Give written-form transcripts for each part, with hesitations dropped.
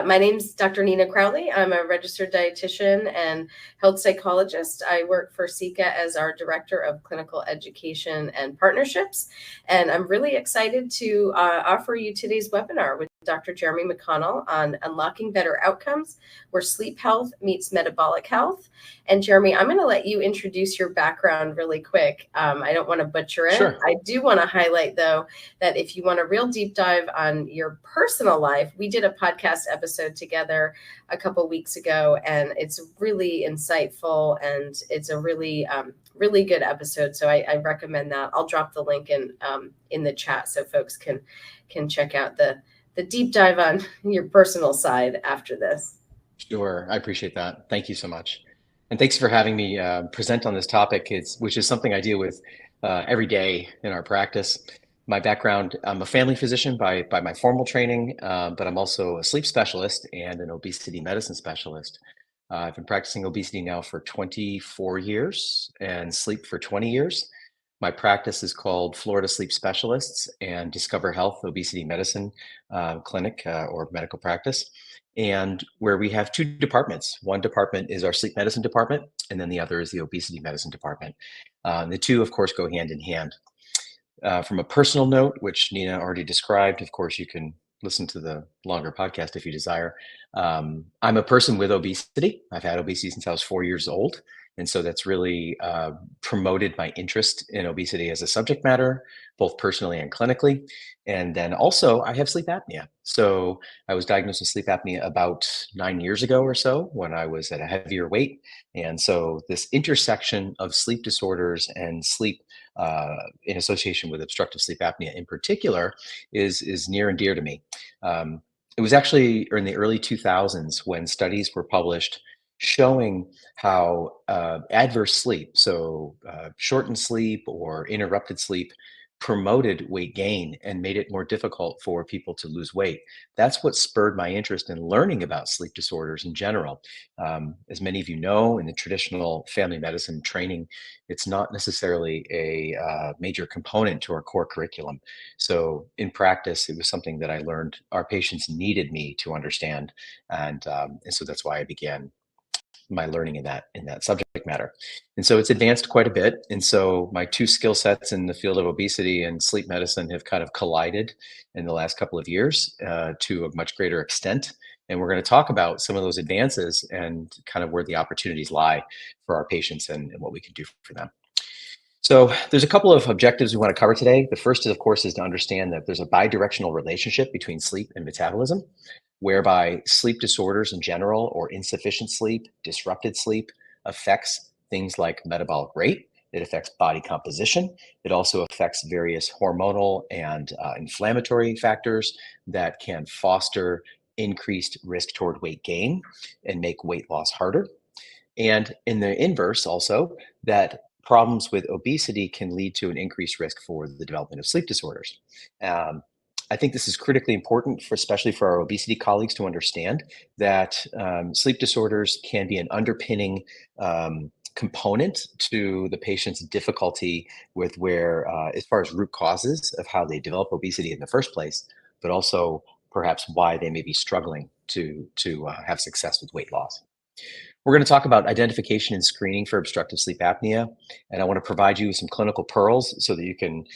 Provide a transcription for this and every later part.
My name's Dr. Nina Crowley. I'm a registered dietitian and health psychologist. I work for SICA as our Director of Clinical Education and Partnerships. And I'm really excited to offer you today's webinar with Dr. Jeremy McConnell on unlocking better outcomes, where sleep health meets metabolic health. And Jeremy, I'm going to let you introduce your background really quick. I don't want to butcher it. Sure. I do want to highlight, though, that if you want a real deep dive on your personal life, we did a podcast episode together a couple weeks ago, and it's really insightful and it's a really really good episode. So I recommend that. I'll drop the link in the chat so folks can check out the deep dive on your personal side after this. Sure, I appreciate that. Thank you so much. And thanks for having me present on this topic, which is something I deal with every day in our practice. My background, I'm a family physician by my formal training, but I'm also a sleep specialist and an obesity medicine specialist. I've been practicing obesity now for 24 years and sleep for 20 years. My practice is called Florida Sleep Specialists and Discover Health Obesity Medicine Clinic or medical practice, and where we have two departments. One department is our sleep medicine department, and then the other is the obesity medicine department. The two, of course, go hand in hand. From a personal note, which Nina already described, of course, you can listen to the longer podcast if you desire. I'm a person with obesity. I've had obesity since I was 4 years old. And so that's really promoted my interest in obesity as a subject matter, both personally and clinically. And then also I have sleep apnea. So I was diagnosed with sleep apnea about 9 years ago or so when I was at a heavier weight. And so this intersection of sleep disorders and sleep in association with obstructive sleep apnea in particular is near and dear to me. It was actually in the early 2000s when studies were published showing how adverse sleep, so shortened sleep or interrupted sleep, promoted weight gain and made it more difficult for people to lose weight. That's what spurred my interest in learning about sleep disorders in general. As many of you know, in the traditional family medicine training, it's not necessarily a major component to our core curriculum. So in practice, it was something that I learned our patients needed me to understand. And so that's why I began my learning in that subject matter. And so it's advanced quite a bit. And so my two skill sets in the field of obesity and sleep medicine have kind of collided in the last couple of years to a much greater extent. And we're going to talk about some of those advances and kind of where the opportunities lie for our patients and what we can do for them. So there's a couple of objectives we want to cover today. The first, of course, is to understand that there's a bidirectional relationship between sleep and metabolism, whereby sleep disorders in general, or insufficient sleep, disrupted sleep, affects things like metabolic rate. It affects body composition. It also affects various hormonal and inflammatory factors that can foster increased risk toward weight gain and make weight loss harder. And in the inverse also, that problems with obesity can lead to an increased risk for the development of sleep disorders. I think this is critically important, especially for our obesity colleagues, to understand that sleep disorders can be an underpinning component to the patient's difficulty with as far as root causes of how they develop obesity in the first place, but also perhaps why they may be struggling to have success with weight loss. We're going to talk about identification and screening for obstructive sleep apnea. And I want to provide you with some clinical pearls so that you can,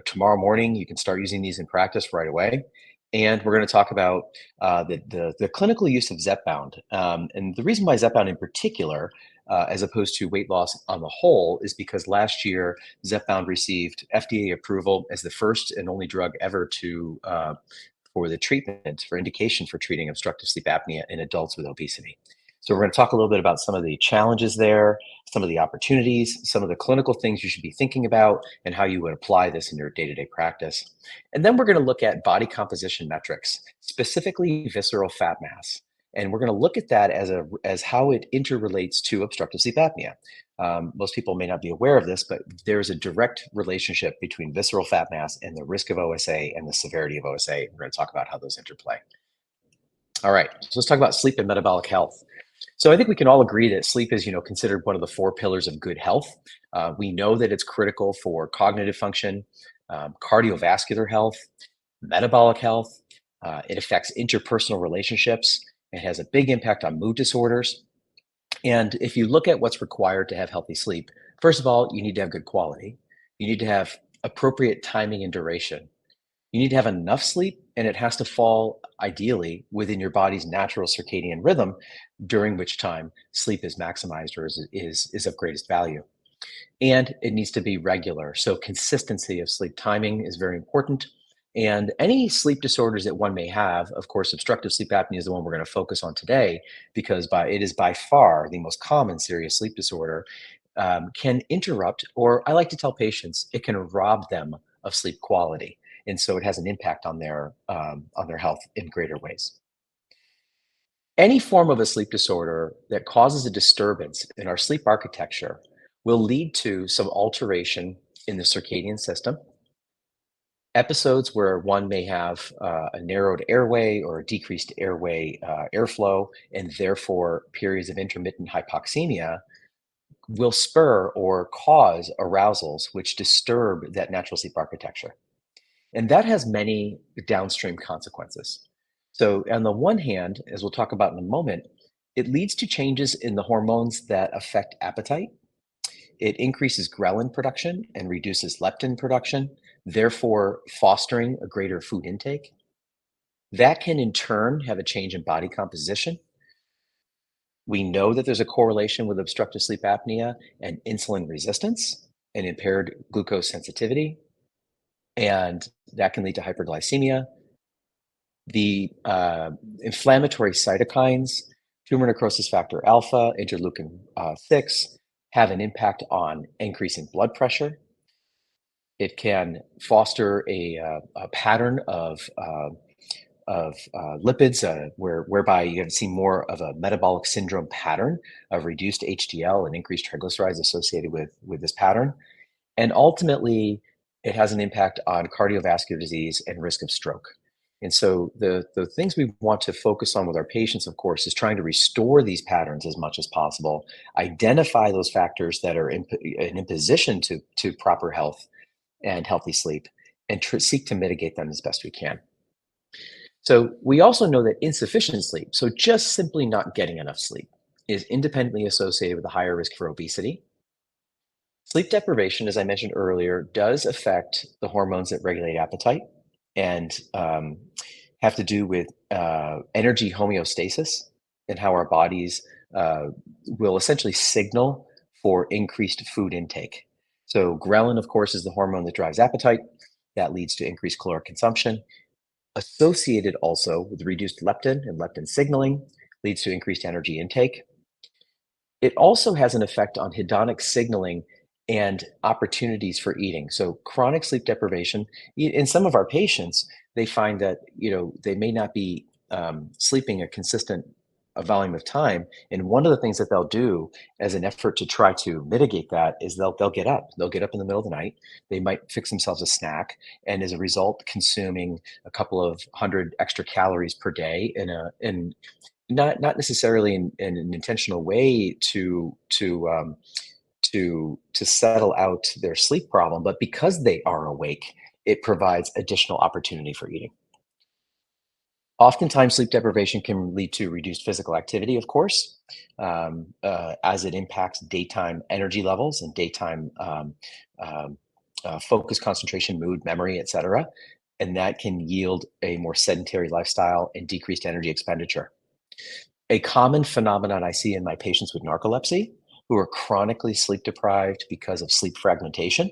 tomorrow morning, you can start using these in practice right away. And we're going to talk about the clinical use of Zepbound. And the reason why Zepbound in particular, as opposed to weight loss on the whole, is because last year, Zepbound received FDA approval as the first and only drug ever for the treatment, for indication for treating obstructive sleep apnea in adults with obesity. So we're going to talk a little bit about some of the challenges there, some of the opportunities, some of the clinical things you should be thinking about, and how you would apply this in your day-to-day practice. And then we're going to look at body composition metrics, specifically visceral fat mass. And we're going to look at that as how it interrelates to obstructive sleep apnea. Most people may not be aware of this, but there's a direct relationship between visceral fat mass and the risk of OSA and the severity of OSA. We're going to talk about how those interplay. All right, so let's talk about sleep and metabolic health. So I think we can all agree that sleep is, considered one of the 4 pillars of good health. We know that it's critical for cognitive function, cardiovascular health, metabolic health. It affects interpersonal relationships. It has a big impact on mood disorders. And if you look at what's required to have healthy sleep, first of all, you need to have good quality. You need to have appropriate timing and duration. You need to have enough sleep, and it has to fall ideally within your body's natural circadian rhythm, during which time sleep is maximized or is of greatest value. And it needs to be regular. So consistency of sleep timing is very important. And any sleep disorders that one may have, of course, obstructive sleep apnea is the one we're going to focus on today, because it is by far the most common serious sleep disorder, can interrupt, or I like to tell patients, it can rob them of sleep quality. And so it has an impact on their health in greater ways. Any form of a sleep disorder that causes a disturbance in our sleep architecture will lead to some alteration in the circadian system. Episodes where one may have a narrowed airway or a decreased airway airflow, and therefore periods of intermittent hypoxemia, will spur or cause arousals which disturb that natural sleep architecture. And that has many downstream consequences. So, on the one hand, as we'll talk about in a moment, it leads to changes in the hormones that affect appetite. It increases ghrelin production and reduces leptin production, therefore fostering a greater food intake. That can in turn have a change in body composition. We know that there's a correlation with obstructive sleep apnea and insulin resistance and impaired glucose sensitivity, and that can lead to hyperglycemia. The inflammatory cytokines, tumor necrosis factor alpha, interleukin 6, have an impact on increasing blood pressure. It can foster a pattern of lipids, whereby you can see more of a metabolic syndrome pattern of reduced HDL and increased triglycerides associated with this pattern. And ultimately, it has an impact on cardiovascular disease and risk of stroke. And so the things we want to focus on with our patients, of course, is trying to restore these patterns as much as possible, identify those factors that are in imposition to proper health and healthy sleep, and seek to mitigate them as best we can. So we also know that insufficient sleep, so just simply not getting enough sleep, is independently associated with a higher risk for obesity. Sleep deprivation, as I mentioned earlier, does affect the hormones that regulate appetite and have to do with energy homeostasis and how our bodies will essentially signal for increased food intake. So ghrelin, of course, is the hormone that drives appetite. That leads to increased caloric consumption. Associated also with reduced leptin and leptin signaling leads to increased energy intake. It also has an effect on hedonic signaling and opportunities for eating. So chronic sleep deprivation, in some of our patients, they find that they may not be sleeping a consistent volume of time. And one of the things that they'll do as an effort to try to mitigate that is they'll get up. They'll get up in the middle of the night. They might fix themselves a snack, and as a result, consuming a couple of hundred extra calories per day in not necessarily in an intentional way to settle out their sleep problem, but because they are awake, it provides additional opportunity for eating. Oftentimes, sleep deprivation can lead to reduced physical activity, of course, as it impacts daytime energy levels and daytime focus, concentration, mood, memory, etc. And that can yield a more sedentary lifestyle and decreased energy expenditure. A common phenomenon I see in my patients with narcolepsy, who are chronically sleep deprived because of sleep fragmentation,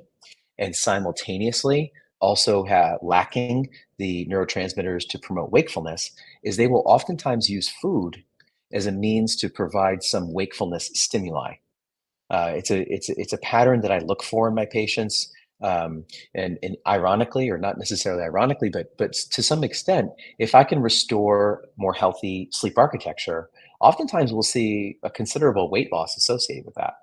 and simultaneously also lacking the neurotransmitters to promote wakefulness, is they will oftentimes use food as a means to provide some wakefulness stimuli. It's a pattern that I look for in my patients, and ironically, or not necessarily ironically, but to some extent, if I can restore more healthy sleep architecture, oftentimes we'll see a considerable weight loss associated with that,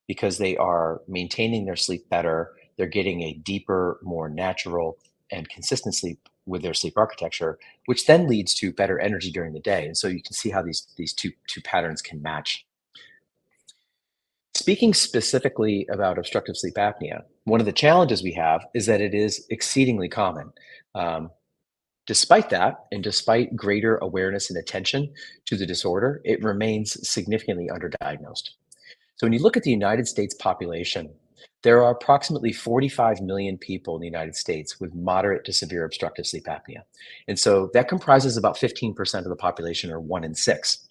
because they are maintaining their sleep better. They're getting a deeper, more natural and consistent sleep with their sleep architecture, which then leads to better energy during the day. And so you can see how these two patterns can match. Speaking specifically about obstructive sleep apnea, one of the challenges we have is that it is exceedingly common. Despite that, and despite greater awareness and attention to the disorder, it remains significantly underdiagnosed. So when you look at the United States population, there are approximately 45 million people in the United States with moderate to severe obstructive sleep apnea. And so that comprises about 15% of the population, or 1 in 6.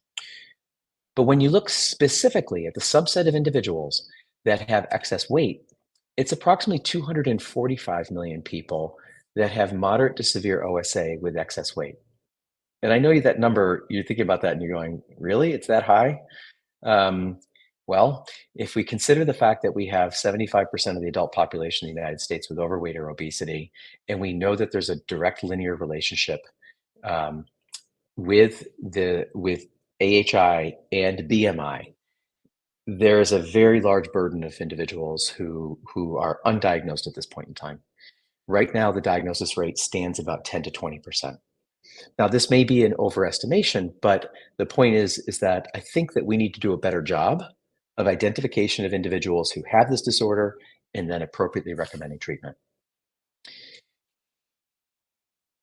But when you look specifically at the subset of individuals that have excess weight, it's approximately 245 million people that have moderate to severe OSA with excess weight. And I know that number, you're thinking about that and you're going, really? It's that high? Um, well, if we consider the fact that we have 75% of the adult population in the United States with overweight or obesity, and we know that there's a direct linear relationship um, with AHI and BMI, there is a very large burden of individuals who are undiagnosed at this point in time. Right now, the diagnosis rate stands about 10 to 20%. Now, this may be an overestimation, but the point is that I think that we need to do a better job of identification of individuals who have this disorder and then appropriately recommending treatment.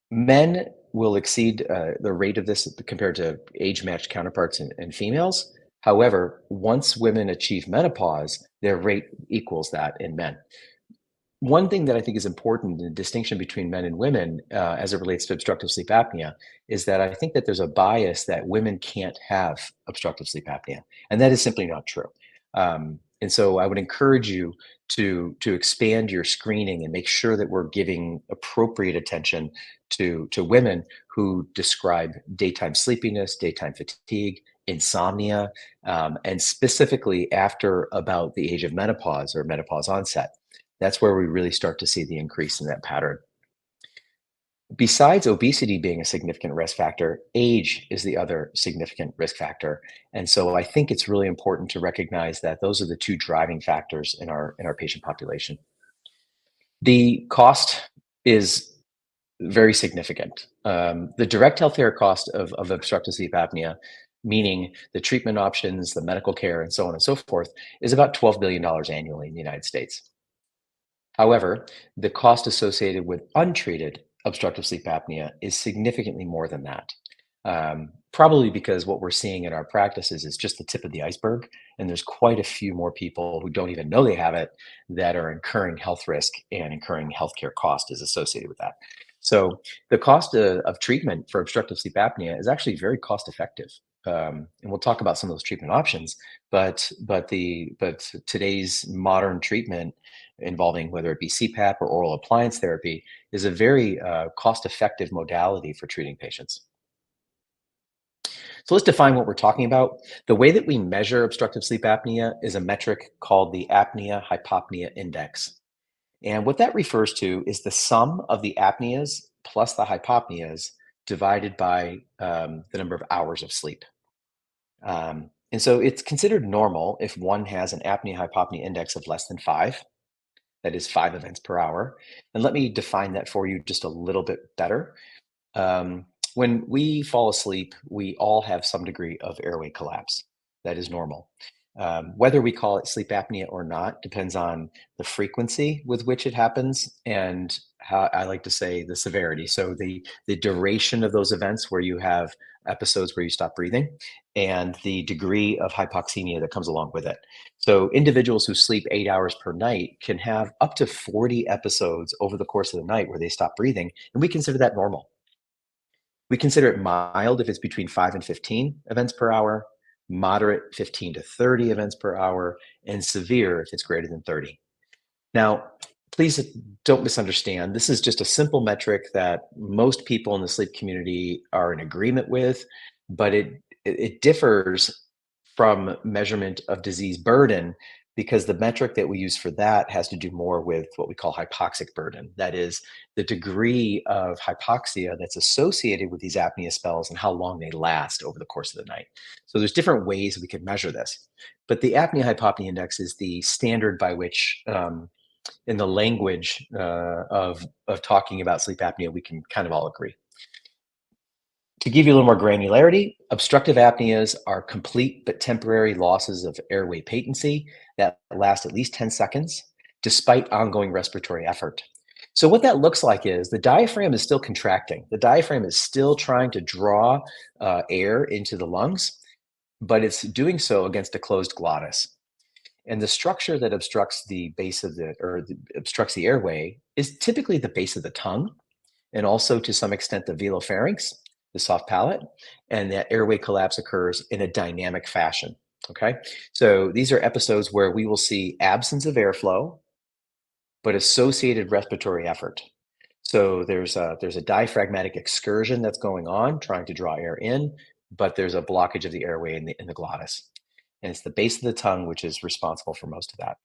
Men will exceed the rate of this compared to age-matched counterparts in females. However, once women achieve menopause, their rate equals that in men. One thing that I think is important, the distinction between men and women as it relates to obstructive sleep apnea, is that I think that there's a bias that women can't have obstructive sleep apnea, and that is simply not true. And so I would encourage you to expand your screening and make sure that we're giving appropriate attention to women who describe daytime sleepiness, daytime fatigue, insomnia, and specifically after about the age of menopause or menopause onset. That's where we really start to see the increase in that pattern. Besides obesity being a significant risk factor, age is the other significant risk factor. And so I think it's really important to recognize that those are the two driving factors in our patient population. The cost is very significant. The direct healthcare cost of obstructive sleep apnea, meaning the treatment options, the medical care, and so on and so forth, is about $12 billion annually in the United States. However, the cost associated with untreated obstructive sleep apnea is significantly more than that. Probably because what we're seeing in our practices is just the tip of the iceberg, and there's quite a few more people who don't even know they have it that are incurring health risk and incurring healthcare cost is associated with that. So the cost of treatment for obstructive sleep apnea is actually very cost effective. And we'll talk about some of those treatment options, but today's modern treatment involving whether it be CPAP or oral appliance therapy is a very cost-effective modality for treating patients. So let's define what we're talking about. The way that we measure obstructive sleep apnea is a metric called the apnea-hypopnea index. And what that refers to is the sum of the apneas plus the hypopneas divided by the number of hours of sleep. And so it's considered normal if one has an apnea-hypopnea index of less than 5. That is 5 events per hour. And let me define that for you just a little bit better. When we fall asleep, we all have some degree of airway collapse. That is normal. Whether we call it sleep apnea or not depends on the frequency with which it happens and how I like to say the severity. So the duration of those events where you have episodes where you stop breathing and the degree of hypoxemia that comes along with it. So individuals who sleep 8 hours per night can have up to 40 episodes over the course of the night where they stop breathing, and we consider that normal. We consider it mild if it's between 5 and 15 events per hour, moderate 15 to 30 events per hour, and severe if it's greater than 30. Now, please don't misunderstand. This is just a simple metric that most people in the sleep community are in agreement with, but it differs from measurement of disease burden because the metric that we use for that has to do more with what we call hypoxic burden. That is the degree of hypoxia that's associated with these apnea spells and how long they last over the course of the night. So there's different ways we can measure this, but the apnea-hypopnea index is the standard by which in the language of talking about sleep apnea, we can kind of all agree. To give you a little more granularity, obstructive apneas are complete but temporary losses of airway patency that last at least 10 seconds despite ongoing respiratory effort. So what that looks like is the diaphragm is still contracting. The diaphragm is still trying to draw air into the lungs, but it's doing so against a closed glottis. And the structure that obstructs the base of obstructs the airway is typically the base of the tongue, and also to some extent the velopharynx, the soft palate, and that airway collapse occurs in a dynamic fashion. Okay, so these are episodes where we will see absence of airflow, but associated respiratory effort. So there's a diaphragmatic excursion that's going on, trying to draw air in, but there's a blockage of the airway in the glottis. And it's the base of the tongue which is responsible for most of that.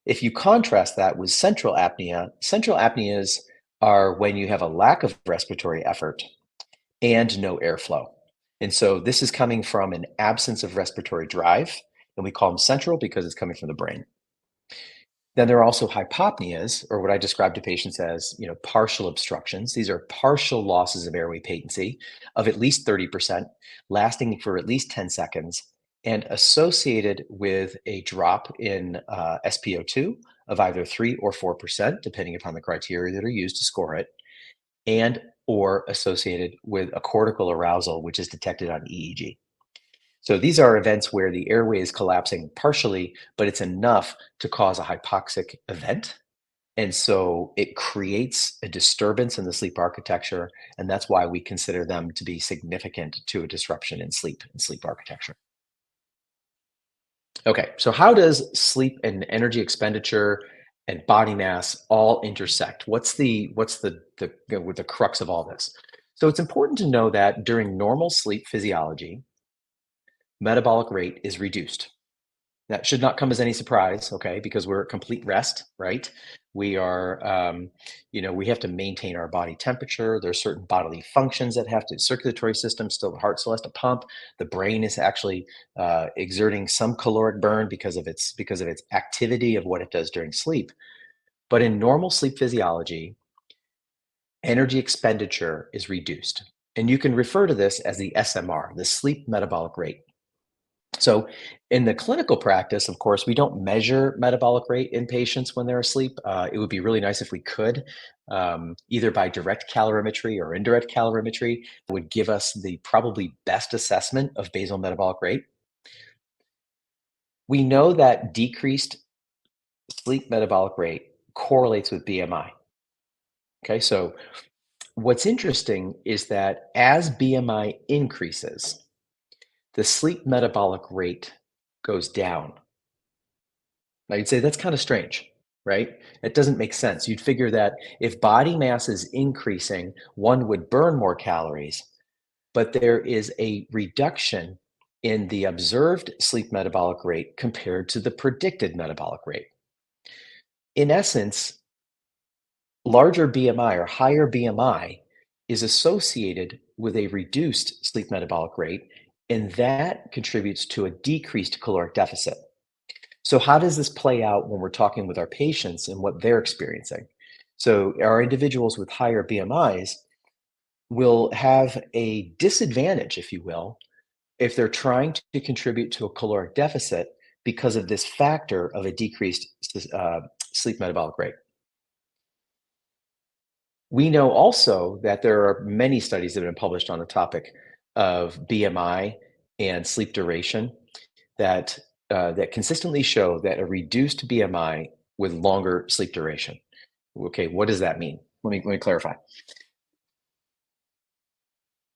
If you contrast that with central apneas are when you have a lack of respiratory effort and no airflow. And so this is coming from an absence of respiratory drive, and we call them central because it's coming from the brain. Then there are also hypopneas, or what I describe to patients as, partial obstructions. These are partial losses of airway patency of at least 30%, lasting for at least 10 seconds, and associated with a drop in SpO2 of either 3 or 4%, depending upon the criteria that are used to score it, and or associated with a cortical arousal, which is detected on EEG. So these are events where the airway is collapsing partially, but it's enough to cause a hypoxic event. And so it creates a disturbance in the sleep architecture. And that's why we consider them to be significant to a disruption in sleep architecture. Okay, so how does sleep and energy expenditure and body mass all intersect? What's the crux of all this? So it's important to know that during normal sleep physiology, metabolic rate is reduced. That should not come as any surprise, okay, because we're at complete rest, right? We are, we have to maintain our body temperature. There's certain bodily functions that have to, circulatory system, still the heart still has to pump. The brain is actually exerting some caloric burn because of its activity of what it does during sleep. But in normal sleep physiology, energy expenditure is reduced. And you can refer to this as the SMR, the sleep metabolic rate. So, in the clinical practice, of course, we don't measure metabolic rate in patients when they're asleep. It would be really nice if we could, either by direct calorimetry or indirect calorimetry, would give us the probably best assessment of basal metabolic rate. We know that decreased sleep metabolic rate correlates with BMI. Okay, so what's interesting is that as BMI increases, the sleep metabolic rate goes down. Now you'd say that's kind of strange, right? It doesn't make sense. You'd figure that if body mass is increasing, one would burn more calories, but there is a reduction in the observed sleep metabolic rate compared to the predicted metabolic rate. In essence, larger BMI or higher BMI is associated with a reduced sleep metabolic rate, and that contributes to a decreased caloric deficit. So how does this play out when we're talking with our patients and what they're experiencing? So our individuals with higher BMIs will have a disadvantage, if you will, if they're trying to contribute to a caloric deficit because of this factor of a decreased sleep metabolic rate. We know also that there are many studies that have been published on the topic of BMI and sleep duration that consistently show that a reduced BMI with longer sleep duration. Okay, what does that mean? Let me clarify.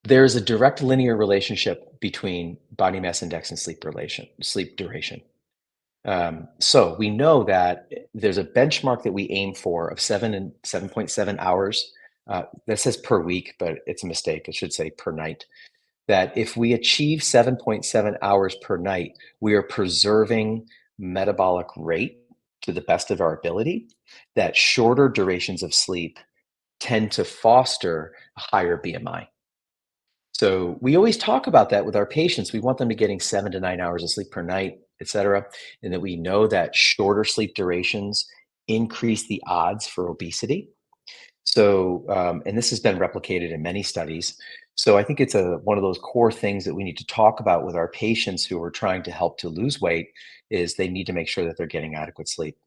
There's a direct linear relationship between body mass index and sleep duration. So we know that there's a benchmark that we aim for of 7.7 hours. That says per week, but it's a mistake. It should say per night. That if we achieve 7.7 hours per night, we are preserving metabolic rate to the best of our ability. That shorter durations of sleep tend to foster a higher BMI. So we always talk about that with our patients. We want them to getting 7 to 9 hours of sleep per night, et cetera, and that we know that shorter sleep durations increase the odds for obesity. So, and this has been replicated in many studies. So I think it's one of those core things that we need to talk about with our patients who are trying to help to lose weight is they need to make sure that they're getting adequate sleep.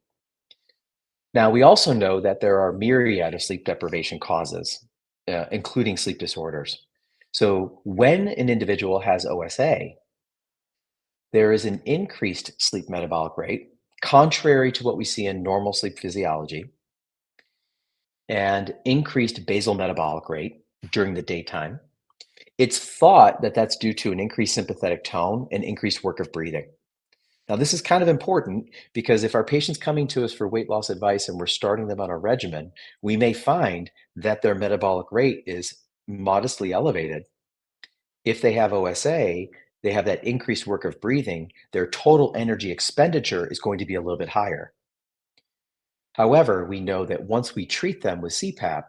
Now, we also know that there are myriad of sleep deprivation causes, including sleep disorders. So when an individual has OSA, there is an increased sleep metabolic rate, contrary to what we see in normal sleep physiology, and increased basal metabolic rate during the daytime. It's thought that that's due to an increased sympathetic tone and increased work of breathing. Now, this is kind of important because if our patient's coming to us for weight loss advice and we're starting them on a regimen, we may find that their metabolic rate is modestly elevated. If they have OSA, they have that increased work of breathing, their total energy expenditure is going to be a little bit higher. However, we know that once we treat them with CPAP,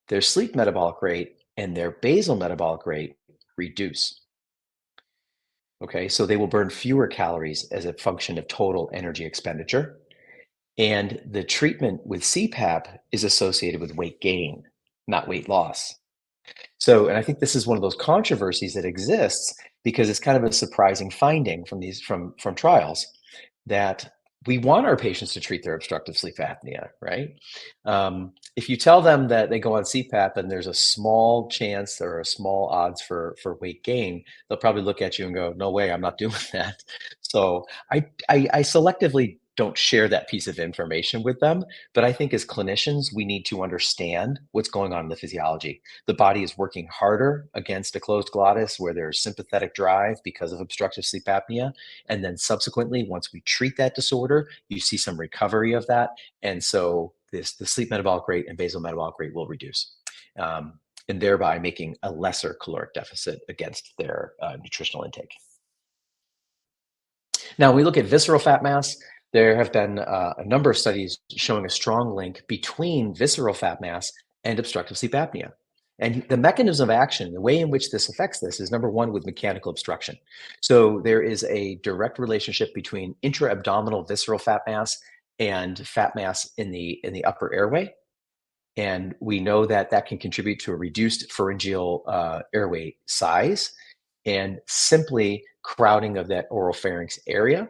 their sleep metabolic rate and their basal metabolic rate reduce. Okay, so they will burn fewer calories as a function of total energy expenditure. And the treatment with CPAP is associated with weight gain, not weight loss. So, and I think this is one of those controversies that exists because it's kind of a surprising finding from these from trials that we want our patients to treat their obstructive sleep apnea, right? If you tell them that they go on CPAP and there's a small chance or a small odds for weight gain, they'll probably look at you and go, "No way, I'm not doing that." So I selectively don't share that piece of information with them, but I think as clinicians, we need to understand what's going on in the physiology. The body is working harder against a closed glottis where there's sympathetic drive because of obstructive sleep apnea. And then subsequently, once we treat that disorder, you see some recovery of that. And so the sleep metabolic rate and basal metabolic rate will reduce. And thereby making a lesser caloric deficit against their nutritional intake. Now, when we look at visceral fat mass, there have been a number of studies showing a strong link between visceral fat mass and obstructive sleep apnea. And the mechanism of action, the way in which this affects this is number one with mechanical obstruction. So there is a direct relationship between intra-abdominal visceral fat mass and fat mass in the upper airway. And we know that that can contribute to a reduced pharyngeal airway size and simply crowding of that oropharynx area.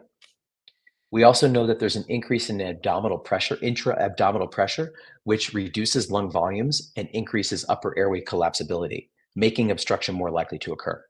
We also know that there's an increase in abdominal pressure, intra-abdominal pressure, which reduces lung volumes and increases upper airway collapsibility, making obstruction more likely to occur.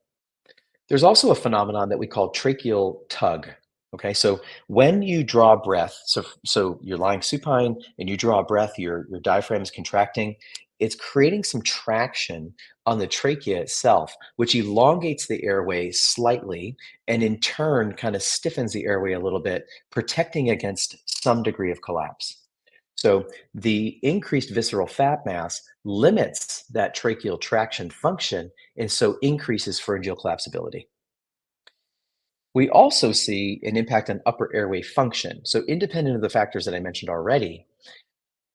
There's also a phenomenon that we call tracheal tug. Okay, so when you draw breath, so you're lying supine and you draw a breath, your diaphragm is contracting, it's creating some traction on the trachea itself, which elongates the airway slightly and in turn kind of stiffens the airway a little bit, protecting against some degree of collapse. So the increased visceral fat mass limits that tracheal traction function and so increases pharyngeal collapsibility. We also see an impact on upper airway function. So independent of the factors that I mentioned already,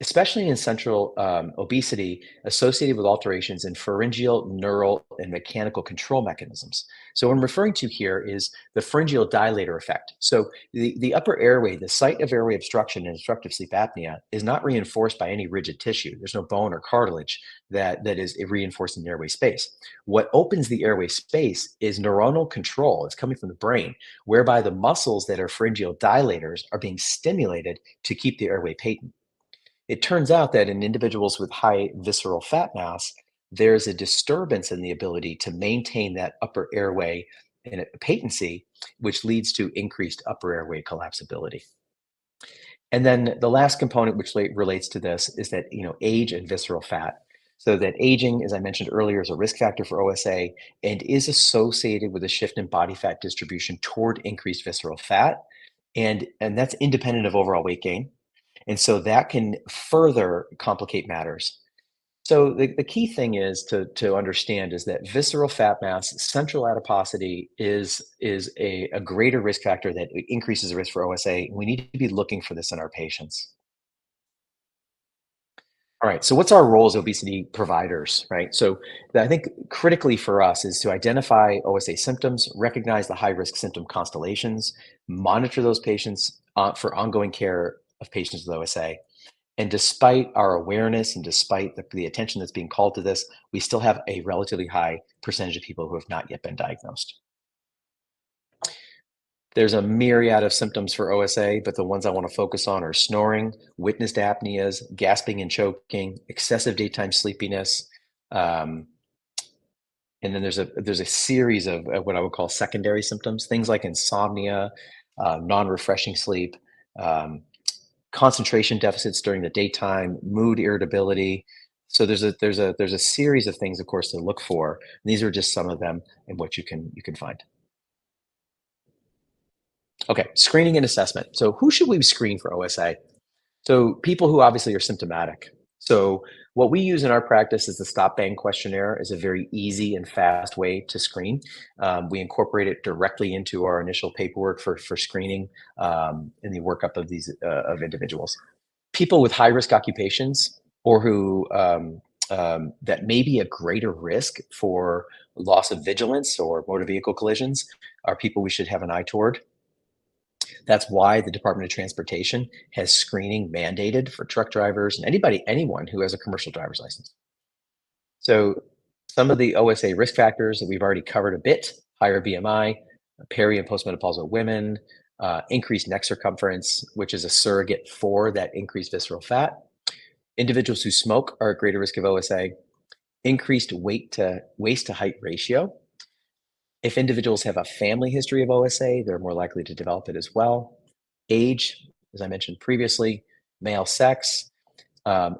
especially in central obesity associated with alterations in pharyngeal, neural, and mechanical control mechanisms. So what I'm referring to here is the pharyngeal dilator effect. So the upper airway, the site of airway obstruction in obstructive sleep apnea is not reinforced by any rigid tissue. There's no bone or cartilage that is reinforcing the airway space. What opens the airway space is neuronal control. It's coming from the brain, whereby the muscles that are pharyngeal dilators are being stimulated to keep the airway patent. It turns out that in individuals with high visceral fat mass, there's a disturbance in the ability to maintain that upper airway in patency, which leads to increased upper airway collapsibility. And then the last component which relates to this is that age and visceral fat. So that aging, as I mentioned earlier, is a risk factor for OSA and is associated with a shift in body fat distribution toward increased visceral fat. And that's independent of overall weight gain. And so that can further complicate matters. So the key thing is to understand is that visceral fat mass, central adiposity is a greater risk factor that increases the risk for OSA. We need to be looking for this in our patients. All right, so what's our role as obesity providers, right? So I think critically for us is to identify OSA symptoms, recognize the high-risk symptom constellations, monitor those patients for ongoing care of patients with OSA. And despite our awareness and despite the attention that's being called to this, we still have a relatively high percentage of people who have not yet been diagnosed. There's a myriad of symptoms for OSA, but the ones I want to focus on are snoring, witnessed apneas, gasping and choking, excessive daytime sleepiness, um, and then there's a series of what I would call secondary symptoms, things like insomnia, non-refreshing sleep, um, concentration deficits during the daytime, mood irritability. So there's a series of things, of course, to look for. And these are just some of them and what you can find. Okay, screening and assessment. So who should we screen for OSA? So people who obviously are symptomatic. So what we use in our practice is the stop bang questionnaire is a very easy and fast way to screen. We incorporate it directly into our initial paperwork for screening in the workup of these of individuals. People with high risk occupations or who that may be a greater risk for loss of vigilance or motor vehicle collisions are people we should have an eye toward. That's why the Department of Transportation has screening mandated for truck drivers and anyone who has a commercial driver's license. So some of the OSA risk factors that we've already covered a bit, higher BMI, peri and postmenopausal women, increased neck circumference, which is a surrogate for that increased visceral fat. Individuals who smoke are at greater risk of OSA, increased weight to waist to height ratio. If individuals have a family history of OSA, they're more likely to develop it as well. Age, as I mentioned previously, male sex,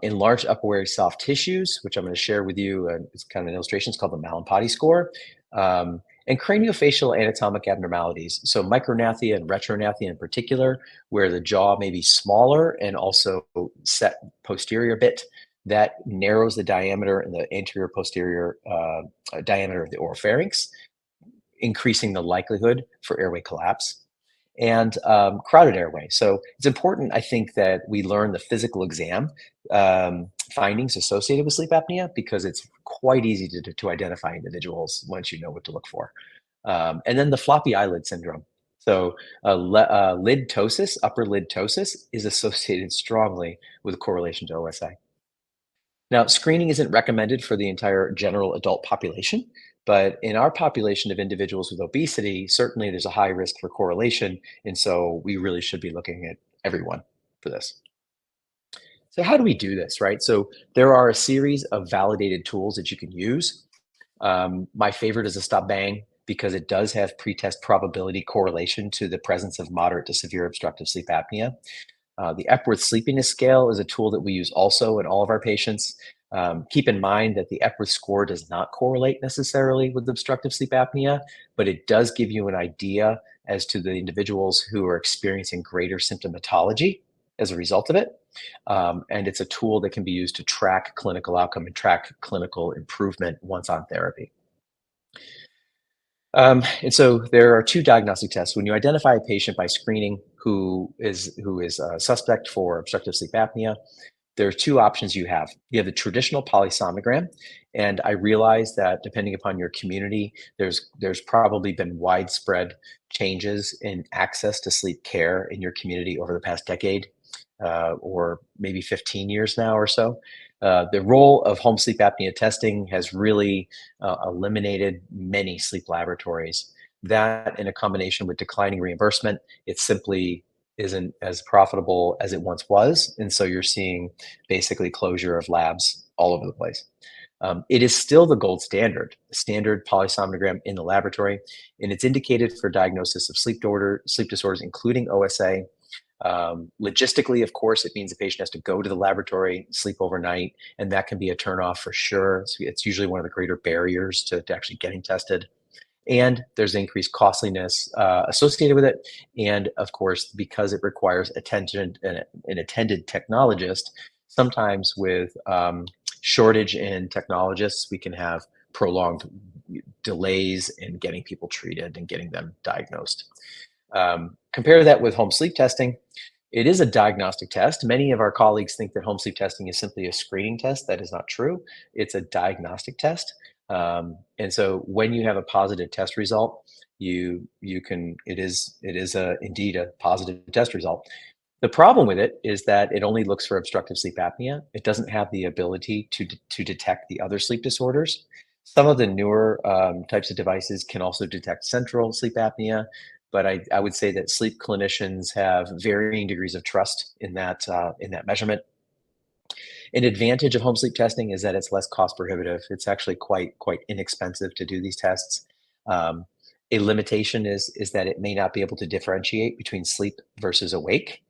enlarged upper soft tissues, which I'm going to share with you. It's kind of an illustration. It's called the Mallampati score. And craniofacial anatomic abnormalities. So micrognathia and retrognathia in particular, where the jaw may be smaller and also set posterior bit, that narrows the diameter and the anterior posterior diameter of the oropharynx, increasing the likelihood for airway collapse and crowded airway. So it's important, I think, that we learn the physical exam findings associated with sleep apnea because it's quite easy to identify individuals once you know what to look for. And then the floppy eyelid syndrome. So lid ptosis, upper lid ptosis, is associated strongly with a correlation to OSA. Now, screening isn't recommended for the entire general adult population, but in our population of individuals with obesity, certainly there's a high risk for correlation. And so we really should be looking at everyone for this. So, how do we do this, right? So, there are a series of validated tools that you can use. My favorite is a stop bang because it does have pretest probability correlation to the presence of moderate to severe obstructive sleep apnea. The Epworth Sleepiness Scale is a tool that we use also in all of our patients. Keep in mind that the Epworth score does not correlate necessarily with obstructive sleep apnea, but it does give you an idea as to the individuals who are experiencing greater symptomatology as a result of it. And it's a tool that can be used to track clinical outcome and track clinical improvement once on therapy. And so there are two diagnostic tests. When you identify a patient by screening who is a suspect for obstructive sleep apnea, there are two options you have. You have the traditional polysomnogram, and I realize that depending upon your community, there's probably been widespread changes in access to sleep care in your community over the past decade, or maybe 15 years now or so. The role of home sleep apnea testing has really eliminated many sleep laboratories. That, in a combination with declining reimbursement, it simply isn't as profitable as it once was. And so you're seeing basically closure of labs all over the place. It is still the gold standard polysomnogram in the laboratory, and it's indicated for diagnosis of sleep disorders, including OSA. Logistically, of course, it means the patient has to go to the laboratory, sleep overnight, and that can be a turnoff for sure. It's usually one of the greater barriers to actually getting tested. And there's increased costliness associated with it. And of course, because it requires an attended technologist, sometimes with shortage in technologists, we can have prolonged delays in getting people treated and getting them diagnosed. Compare that with home sleep testing. It is a diagnostic test. Many of our colleagues think that home sleep testing is simply a screening test. That is not true. It's a diagnostic test. And so when you have a positive test result, it is indeed a positive test result. The problem with it is that it only looks for obstructive sleep apnea. It doesn't have the ability to detect the other sleep disorders. Some of the newer types of devices can also detect central sleep apnea, but I would say that sleep clinicians have varying degrees of trust in that measurement. An advantage of home sleep testing is that it's less cost prohibitive. It's actually quite inexpensive to do these tests. Um, a limitation is that it may not be able to differentiate between sleep versus awake.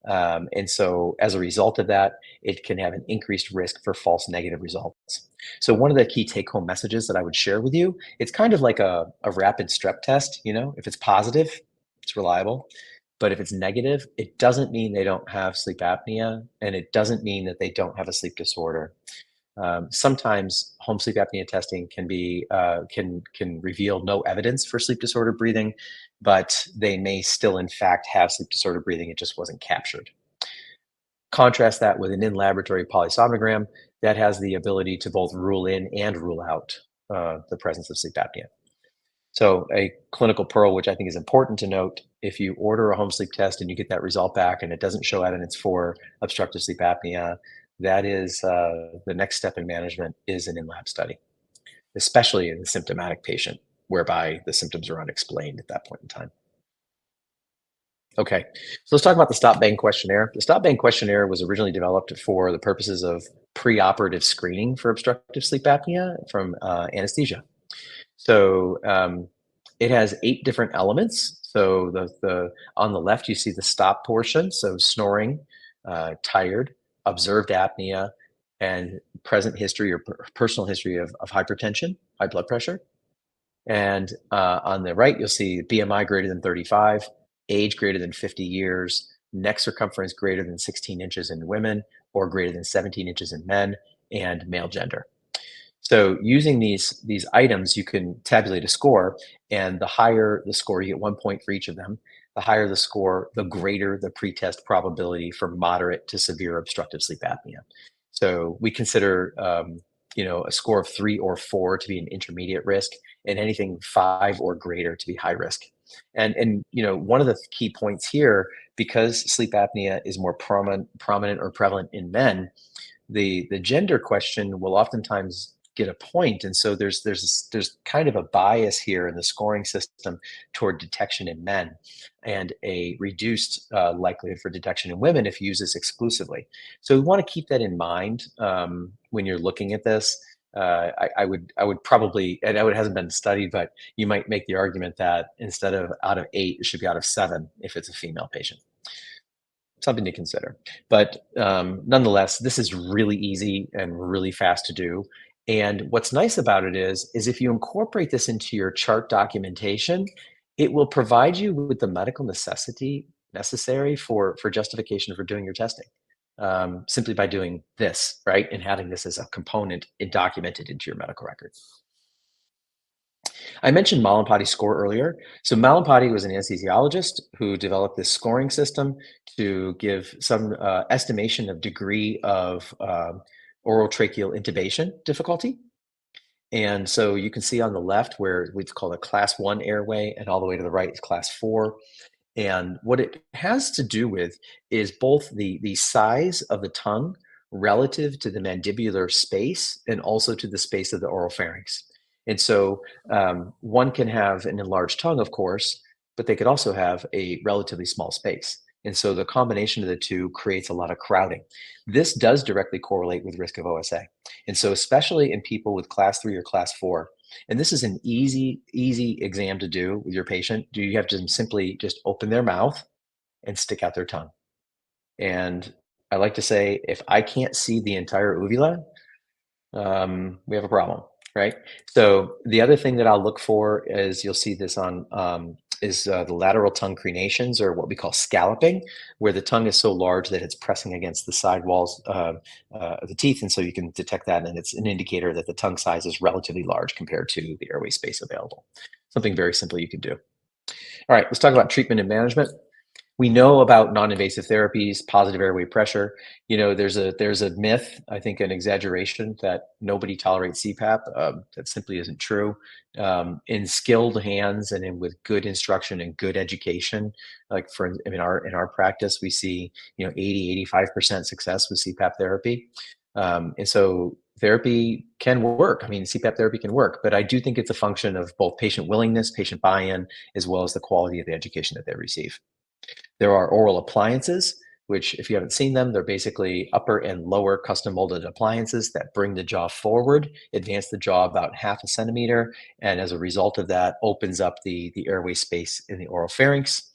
And so as a result of that, it can have an increased risk for false negative results. So one of the key take-home messages that I would share with you, it's kind of like a rapid strep test, you know, if it's positive, it's reliable. But if it's negative, it doesn't mean they don't have sleep apnea, and it doesn't mean that they don't have a sleep disorder. Sometimes home sleep apnea testing can reveal no evidence for sleep disorder breathing, but they may still in fact have sleep disorder breathing. It just wasn't captured. Contrast that with an in-laboratory polysomnogram that has the ability to both rule in and rule out the presence of sleep apnea. So a clinical pearl, which I think is important to note, if you order a home sleep test and you get that result back and it doesn't show evidence for obstructive sleep apnea, that is the next step in management is an in-lab study, especially in a symptomatic patient, whereby the symptoms are unexplained at that point in time. Okay, so let's talk about the stop bang questionnaire. The stop bang questionnaire was originally developed for the purposes of preoperative screening for obstructive sleep apnea from anesthesia. So it has 8 different elements. So the on the left, you see the stop portion. So snoring, tired, observed apnea, and present history or personal history of hypertension, high blood pressure. And on the right, you'll see BMI greater than 35, age greater than 50 years, neck circumference greater than 16 inches in women or greater than 17 inches in men, and male gender. So using these items, you can tabulate a score, and the higher the score, you get 1 point for each of them. The higher the score, the greater the pretest probability for moderate to severe obstructive sleep apnea. So we consider, a score of 3 or 4 to be an intermediate risk, and anything 5 or greater to be high risk. And one of the key points here, because sleep apnea is more prominent or prevalent in men, the gender question will oftentimes get a point, and so there's kind of a bias here in the scoring system toward detection in men, and a reduced likelihood for detection in women if you use this exclusively. So we want to keep that in mind when you're looking at this. I would probably, and it hasn't been studied, but you might make the argument that instead of out of 8, it should be out of 7 if it's a female patient. Something to consider. But nonetheless, this is really easy and really fast to do. And what's nice about it is if you incorporate this into your chart documentation, it will provide you with the medical necessity necessary for justification for doing your testing. Simply by doing this, right? And having this as a component and documented into your medical records. I mentioned Malampati score earlier. So Malampati was an anesthesiologist who developed this scoring system to give some estimation of degree of oral tracheal intubation difficulty. And so you can see on the left where we've called a class 1 airway, and all the way to the right is class 4. And what it has to do with is both the size of the tongue relative to the mandibular space and also to the space of the oral pharynx. And so one can have an enlarged tongue, of course, but they could also have a relatively small space. And so the combination of the two creates a lot of crowding. This does directly correlate with risk of OSA. And so especially in people with class 3 or class 4, and this is an easy exam to do with your patient. You have to simply just open their mouth and stick out their tongue. And I like to say, if I can't see the entire uvula, we have a problem, right? So the other thing that I'll look for is, you'll see this on the lateral tongue crenations, or what we call scalloping, where the tongue is so large that it's pressing against the side walls of the teeth. And so you can detect that, and it's an indicator that the tongue size is relatively large compared to the airway space available. Something very simple you can do. All right, let's talk about treatment and management. We know about non-invasive therapies, positive airway pressure. There's a myth, I think an exaggeration, that nobody tolerates CPAP. That simply isn't true. In skilled hands and with good instruction and good education, like in our practice, we see 80-85% success with CPAP therapy. And so therapy can work. I mean, CPAP therapy can work, but I do think it's a function of both patient willingness, patient buy-in, as well as the quality of the education that they receive. There are oral appliances, which, if you haven't seen them, they're basically upper and lower custom molded appliances that bring the jaw forward, advance the jaw about half a centimeter, and as a result of that, opens up the airway space in the oral pharynx.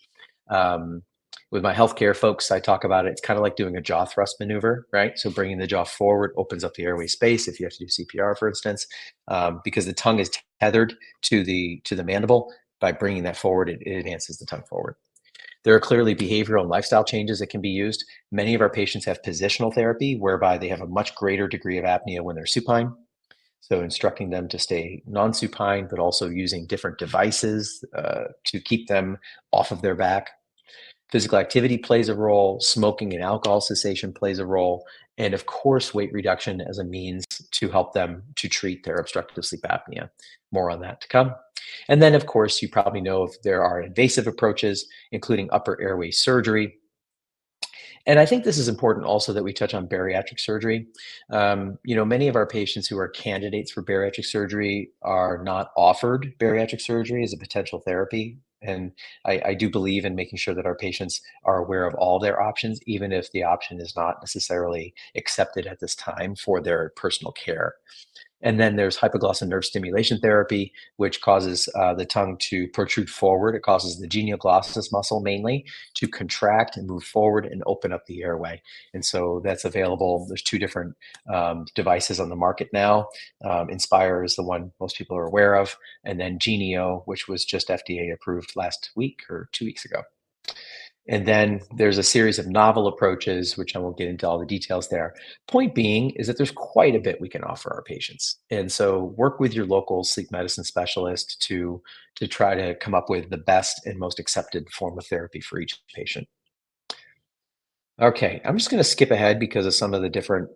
Um, with my healthcare folks, I talk about it. It's kind of like doing a jaw thrust maneuver, right? So bringing the jaw forward opens up the airway space. If you have to do CPR, for instance, because the tongue is tethered to the mandible, by bringing that forward, it advances the tongue forward. There are clearly behavioral and lifestyle changes that can be used. Many of our patients have positional therapy, whereby they have a much greater degree of apnea when they're supine. So instructing them to stay non-supine, but also using different devices to keep them off of their back. Physical activity plays a role, smoking and alcohol cessation plays a role, and of course, weight reduction as a means to help them to treat their obstructive sleep apnea. More on that to come. And then, of course, you probably know if there are invasive approaches, including upper airway surgery. And I think this is important also that we touch on bariatric surgery. Many of our patients who are candidates for bariatric surgery are not offered bariatric surgery as a potential therapy. And I do believe in making sure that our patients are aware of all their options, even if the option is not necessarily accepted at this time for their personal care. And then there's hypoglossal nerve stimulation therapy, which causes the tongue to protrude forward. It causes the genioglossus muscle mainly to contract and move forward and open up the airway. And so that's available. There's two different devices on the market now. Inspire is the one most people are aware of, and then Genio, which was just FDA approved last week or 2 weeks ago. And then there's a series of novel approaches, which I won't get into all the details there. Point being is that there's quite a bit we can offer our patients. And so work with your local sleep medicine specialist to try to come up with the best and most accepted form of therapy for each patient. Okay, I'm just going to skip ahead because of some of the different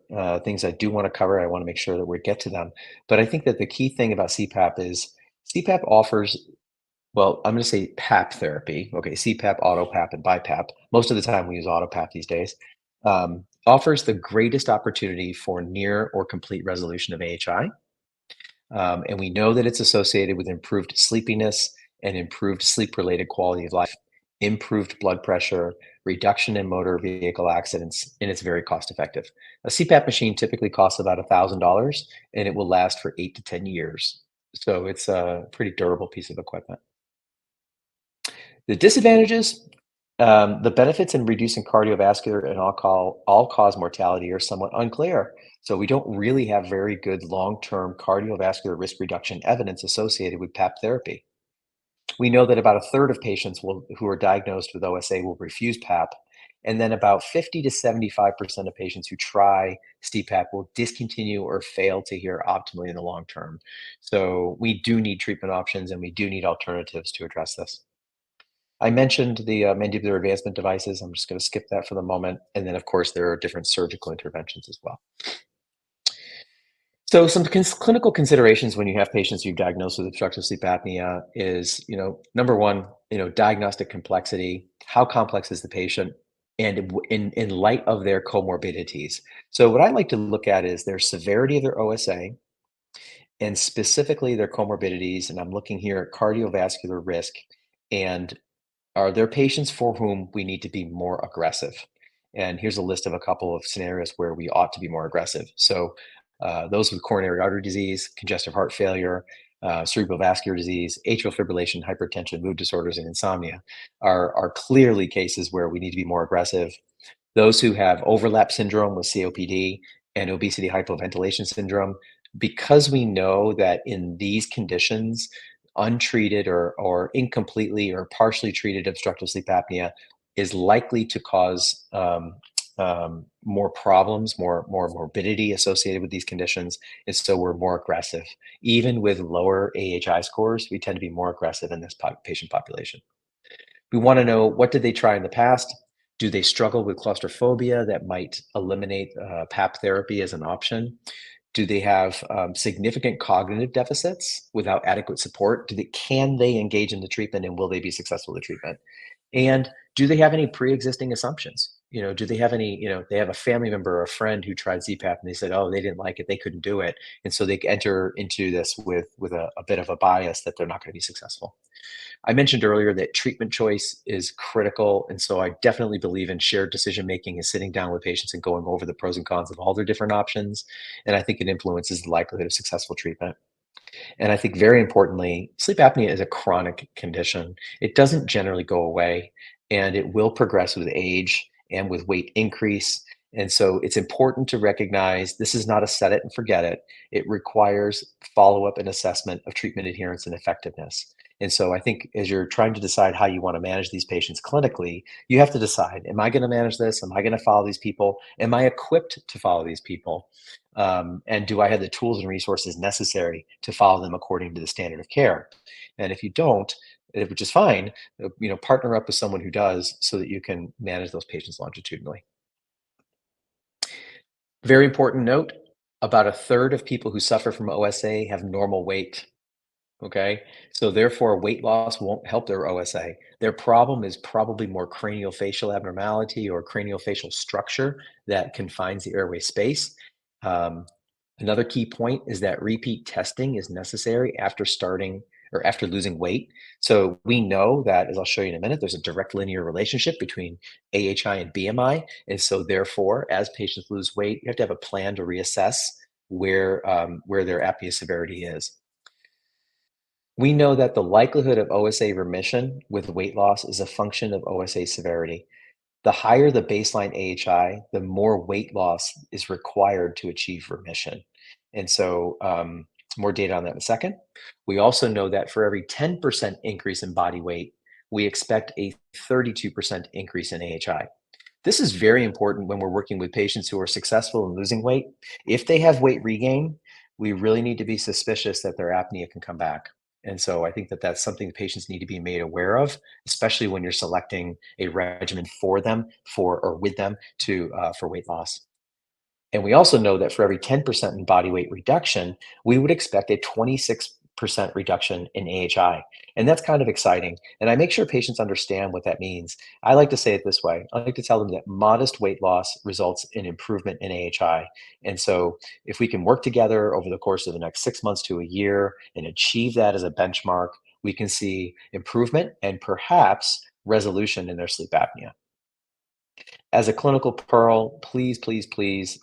things I do want to cover. I want to make sure that we get to them. But I think that the key thing about CPAP is CPAP offers, well, I'm going to say PAP therapy. Okay, CPAP, AutoPAP, and BiPAP. Most of the time we use AutoPAP these days. Offers the greatest opportunity for near or complete resolution of AHI. And we know that it's associated with improved sleepiness and improved sleep-related quality of life, improved blood pressure, reduction in motor vehicle accidents, and it's very cost-effective. A CPAP machine typically costs about $1,000, and it will last for 8 to 10 years. So it's a pretty durable piece of equipment. The disadvantages, the benefits in reducing cardiovascular and all-cause mortality are somewhat unclear. So we don't really have very good long-term cardiovascular risk reduction evidence associated with PAP therapy. We know that about a third of patients who are diagnosed with OSA will refuse PAP, and then about 50 to 75% of patients who try CPAP will discontinue or fail to hear optimally in the long term. So we do need treatment options, and we do need alternatives to address this. I mentioned the mandibular advancement devices. I'm just going to skip that for the moment. And then, of course, there are different surgical interventions as well. So some clinical considerations when you have patients you've diagnosed with obstructive sleep apnea is, number one, diagnostic complexity. How complex is the patient? And in light of their comorbidities. So what I like to look at is their severity of their OSA and specifically their comorbidities. And I'm looking here at cardiovascular risk and are there patients for whom we need to be more aggressive? And here's a list of a couple of scenarios where we ought to be more aggressive. So those with coronary artery disease, congestive heart failure, cerebral vascular disease, atrial fibrillation, hypertension, mood disorders, and insomnia are clearly cases where we need to be more aggressive. Those who have overlap syndrome with COPD and obesity hypoventilation syndrome, because we know that in these conditions, untreated or incompletely or partially treated obstructive sleep apnea is likely to cause more problems, more morbidity associated with these conditions. And so we're more aggressive. Even with lower AHI scores, we tend to be more aggressive in this patient population. We want to know, what did they try in the past? Do they struggle with claustrophobia that might eliminate PAP therapy as an option? Do they have significant cognitive deficits without adequate support? Can they engage in the treatment, and will they be successful in the treatment? And do they have any pre-existing assumptions? do they have any, they have a family member or a friend who tried CPAP and they said, oh, they didn't like it, they couldn't do it. And so they enter into this with a bit of a bias that they're not going to be successful. I mentioned earlier that treatment choice is critical. And so I definitely believe in shared decision making and sitting down with patients and going over the pros and cons of all their different options. And I think it influences the likelihood of successful treatment. And I think very importantly, sleep apnea is a chronic condition. It doesn't generally go away, and it will progress with age and with weight increase. And so it's important to recognize this is not a set it and forget it. It requires follow up and assessment of treatment adherence and effectiveness. And so I think as you're trying to decide how you want to manage these patients clinically, you have to decide, am I going to manage this? Am I going to follow these people? Am I equipped to follow these people? And do I have the tools and resources necessary to follow them according to the standard of care? And if you don't, which is fine, partner up with someone who does so that you can manage those patients longitudinally. Very important note, about a third of people who suffer from OSA have normal weight. Okay, so therefore weight loss won't help their OSA. Their problem is probably more craniofacial abnormality or craniofacial structure that confines the airway space. Um, Another key point is that repeat testing is necessary after starting or after losing weight. So we know that, as I'll show you in a minute, there's a direct linear relationship between AHI and BMI. And so therefore, as patients lose weight, you have to have a plan to reassess where their apnea severity is. We know that the likelihood of OSA remission with weight loss is a function of OSA severity. The higher the baseline AHI, the more weight loss is required to achieve remission. And so, more data on that in a second. We also know that for every 10% increase in body weight, we expect a 32% increase in AHI. This is very important when we're working with patients who are successful in losing weight. If they have weight regain, we really need to be suspicious that their apnea can come back. And so I think that that's something patients need to be made aware of, especially when you're selecting a regimen for them or with them for weight loss. And we also know that for every 10% in body weight reduction, we would expect a 26% reduction in AHI. And that's kind of exciting. And I make sure patients understand what that means. I like to say it this way. I like to tell them that modest weight loss results in improvement in AHI. And so if we can work together over the course of the next 6 months to a year and achieve that as a benchmark, we can see improvement and perhaps resolution in their sleep apnea. As a clinical pearl, please, please, please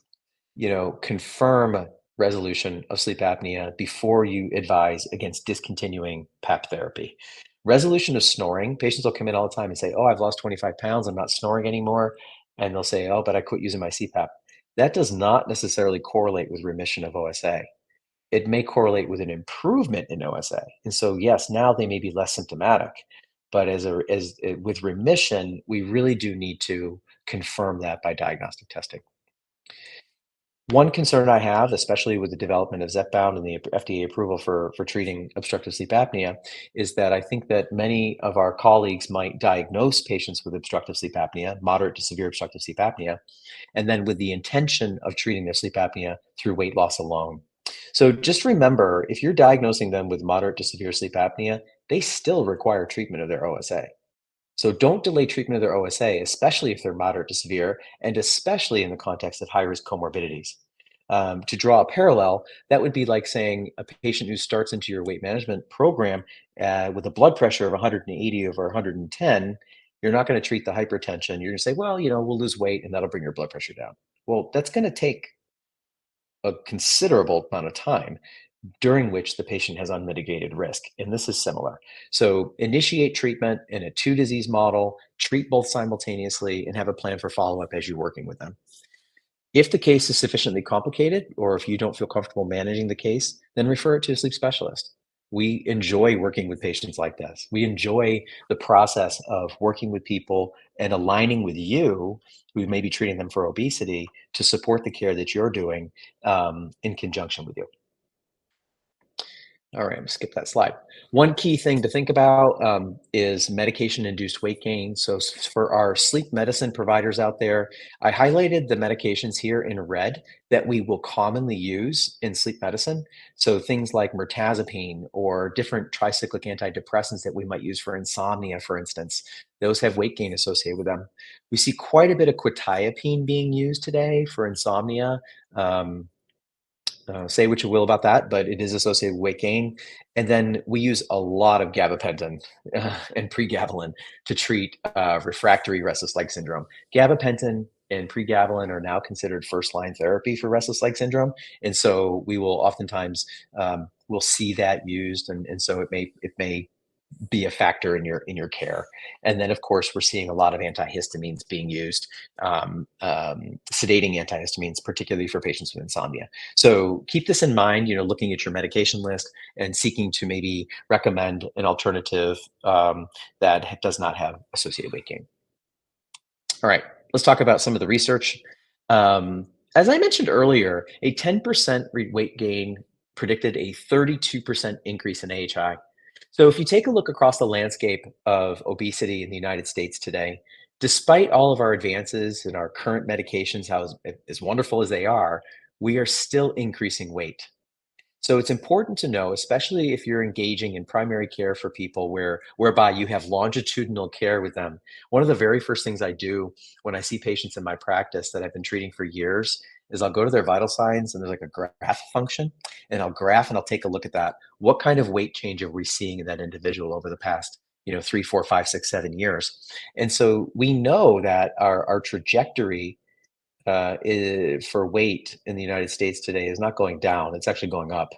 confirm resolution of sleep apnea before you advise against discontinuing PAP therapy. Resolution of snoring, patients will come in all the time and say, oh, I've lost 25 pounds, I'm not snoring anymore. And they'll say, oh, but I quit using my CPAP. That does not necessarily correlate with remission of OSA. It may correlate with an improvement in OSA. And so, yes, now they may be less symptomatic. But with remission, we really do need to confirm that by diagnostic testing. One concern I have, especially with the development of Zepbound and the FDA approval for treating obstructive sleep apnea, is that I think that many of our colleagues might diagnose patients with obstructive sleep apnea, moderate to severe obstructive sleep apnea, and then with the intention of treating their sleep apnea through weight loss alone. So just remember, if you're diagnosing them with moderate to severe sleep apnea, they still require treatment of their OSA. So don't delay treatment of their OSA, especially if they're moderate to severe, and especially in the context of high-risk comorbidities. To draw a parallel, that would be like saying a patient who starts into your weight management program with a blood pressure of 180 over 110, you're not going to treat the hypertension. You're going to say, well, we'll lose weight and that'll bring your blood pressure down. Well, that's going to take a considerable amount of time during which the patient has unmitigated risk. And this is similar. So initiate treatment in a two disease model, treat both simultaneously, and have a plan for follow-up as you're working with them. If the case is sufficiently complicated, or if you don't feel comfortable managing the case, then refer it to a sleep specialist. We enjoy working with patients like this. We enjoy the process of working with people and aligning with you, who may be treating them for obesity, to support the care that you're doing in conjunction with you. All right, I'm gonna skip that slide. One key thing to think about is medication-induced weight gain. So for our sleep medicine providers out there, I highlighted the medications here in red that we will commonly use in sleep medicine. So things like mirtazapine or different tricyclic antidepressants that we might use for insomnia, for instance. Those have weight gain associated with them. We see quite a bit of quetiapine being used today for insomnia. Um, say what you will about that, but it is associated with weight gain. And then we use a lot of gabapentin and pregabalin to treat refractory restless leg syndrome. Gabapentin and pregabalin are now considered first-line therapy for restless leg syndrome, and so we will oftentimes we'll see that used, and so it may be a factor in your care. And then, of course, we're seeing a lot of antihistamines being used, sedating antihistamines, particularly for patients with insomnia. So keep this in mind, looking at your medication list and seeking to maybe recommend an alternative that does not have associated weight gain. All right, let's talk about some of the research. As I mentioned earlier, a 10% weight gain predicted a 32% increase in AHI. So if you take a look across the landscape of obesity in the United States today, despite all of our advances in our current medications, as wonderful as they are, we are still increasing weight. So it's important to know, especially if you're engaging in primary care for people whereby you have longitudinal care with them. One of the very first things I do when I see patients in my practice that I've been treating for years is I'll go to their vital signs and there's like a graph function, and I'll take a look at that. What kind of weight change are we seeing in that individual over the past 3, 4, 5, 6, 7 years? And so we know that our trajectory for weight in the United States today is not going down, it's actually going up.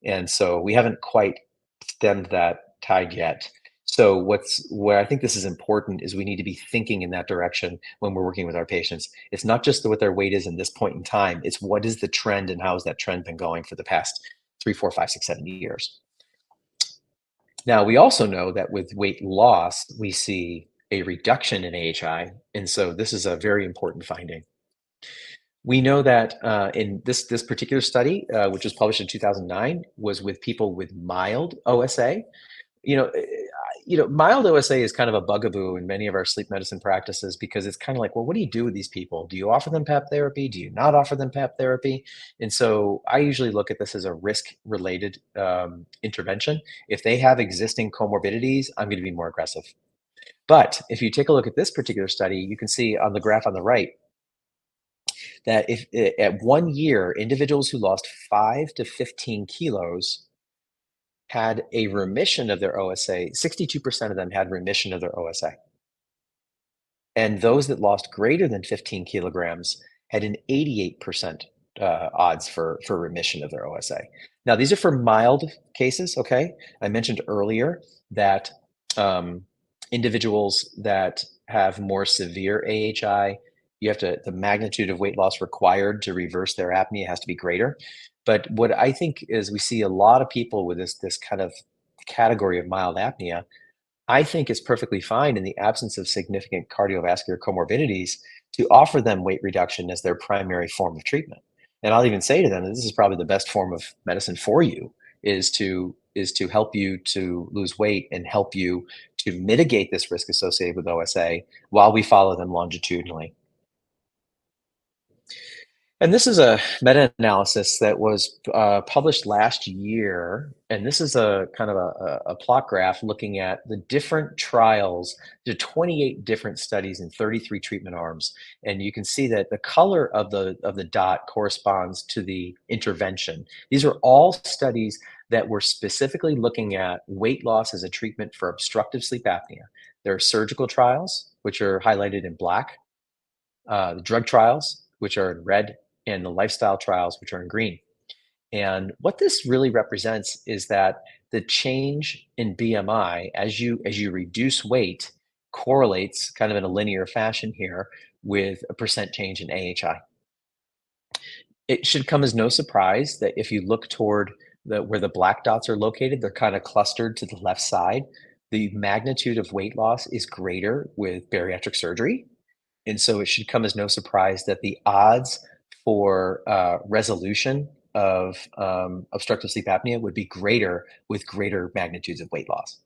And so we haven't quite stemmed that tide yet. So where I think this is important is we need to be thinking in that direction when we're working with our patients. It's not just what their weight is in this point in time, it's what is the trend and how has that trend been going for the past 3, 4, 5, 6, 7 years. Now, we also know that with weight loss, we see a reduction in AHI. And so this is a very important finding. We know that in this particular study, which was published in 2009, was with people with mild OSA. You know, eh, Mild OSA is kind of a bugaboo in many of our sleep medicine practices because it's kind of like, well, what do you do with these people? Do you offer them PAP therapy? Do you not offer them PAP therapy? And so I usually look at this as a risk-related intervention. If they have existing comorbidities, I'm going to be more aggressive. But if you take a look at this particular study, you can see on the graph on the right that if at 1 year, individuals who lost 5 to 15 kilos had a remission of their OSA. 62% of them had remission of their OSA. And those that lost greater than 15 kilograms had an 88% odds for remission of their OSA. Now, these are for mild cases, okay? I mentioned earlier that individuals that have more severe AHI, the magnitude of weight loss required to reverse their apnea has to be greater. But what I think is we see a lot of people with this kind of category of mild apnea. I think it's perfectly fine in the absence of significant cardiovascular comorbidities to offer them weight reduction as their primary form of treatment. And I'll even say to them, this is probably the best form of medicine for you is to help you to lose weight and help you to mitigate this risk associated with OSA while we follow them longitudinally. And this is a meta-analysis that was published last year, and this is a kind of a plot graph looking at the different trials, the 28 different studies in 33 treatment arms, and you can see that the color of the dot corresponds to the intervention. These are all studies that were specifically looking at weight loss as a treatment for obstructive sleep apnea. There are surgical trials, which are highlighted in black, the drug trials, which are in red, and the lifestyle trials, which are in green. And what this really represents is that the change in BMI as you reduce weight correlates kind of in a linear fashion here with a percent change in AHI. It should come as no surprise that if you look toward where the black dots are located, they're kind of clustered to the left side. The magnitude of weight loss is greater with bariatric surgery. And so it should come as no surprise that the odds for resolution of obstructive sleep apnea would be greater with greater magnitudes of weight loss.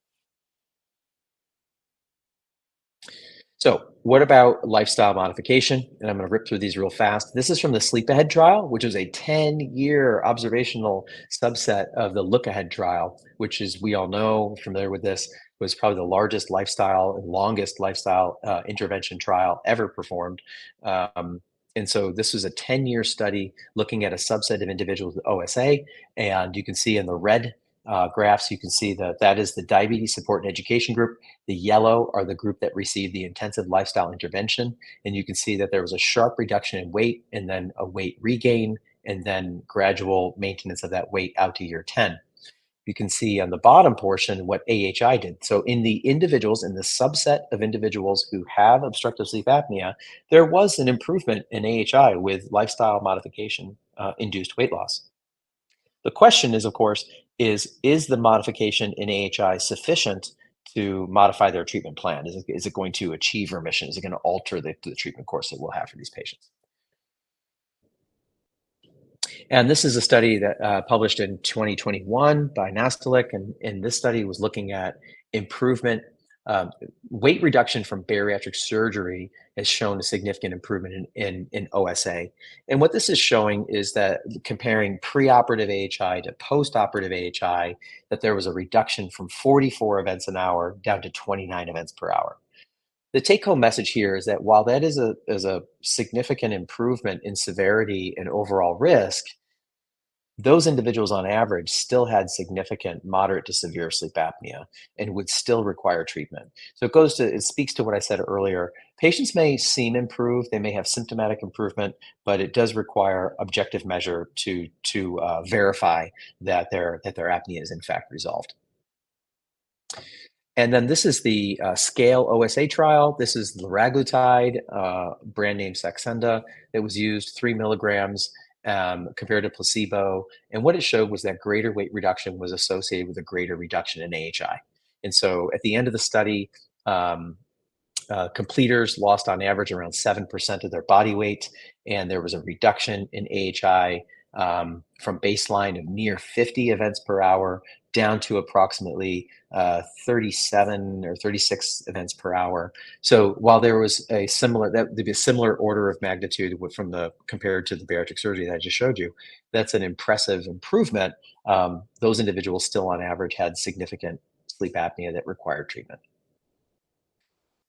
So, what about lifestyle modification? And I'm going to rip through these real fast. This is from the Sleep Ahead trial, which is a 10-year observational subset of the Look Ahead trial, which is, we all know, familiar with this, was probably the largest lifestyle and longest lifestyle intervention trial ever performed. And so this was a 10-year study looking at a subset of individuals with OSA. And you can see in the red graphs, you can see that that is the diabetes support and education group. The yellow are the group that received the intensive lifestyle intervention. And you can see that there was a sharp reduction in weight and then a weight regain and then gradual maintenance of that weight out to year 10. You can see on the bottom portion what AHI did. So in the individuals, in the subset of individuals who have obstructive sleep apnea, there was an improvement in AHI with lifestyle modification induced weight loss. The question is, of course, is the modification in AHI sufficient to modify their treatment plan? Is it going to achieve remission? Is it going to alter the treatment course that we'll have for these patients? And this is a study that published in 2021 by Nastaliq, and this study was looking at improvement. Weight reduction from bariatric surgery has shown a significant improvement in OSA. And what this is showing is that comparing preoperative AHI to postoperative AHI, that there was a reduction from 44 events an hour down to 29 events per hour. The take-home message here is that while that is a significant improvement in severity and overall risk, those individuals on average still had significant moderate to severe sleep apnea and would still require treatment. So it speaks to what I said earlier. Patients may seem improved, they may have symptomatic improvement, but it does require objective measure to verify that their apnea is in fact resolved. And then this is the SCALE OSA trial. This is liraglutide, brand name Saxenda, that was used 3 milligrams compared to placebo. And what it showed was that greater weight reduction was associated with a greater reduction in AHI. And so at the end of the study, completers lost on average around 7% of their body weight, and there was a reduction in AHI from baseline of near 50 events per hour down to approximately 37 or 36 events per hour. So while there was there'd be a similar order of magnitude compared to the bariatric surgery that I just showed you, that's an impressive improvement. Those individuals still on average had significant sleep apnea that required treatment.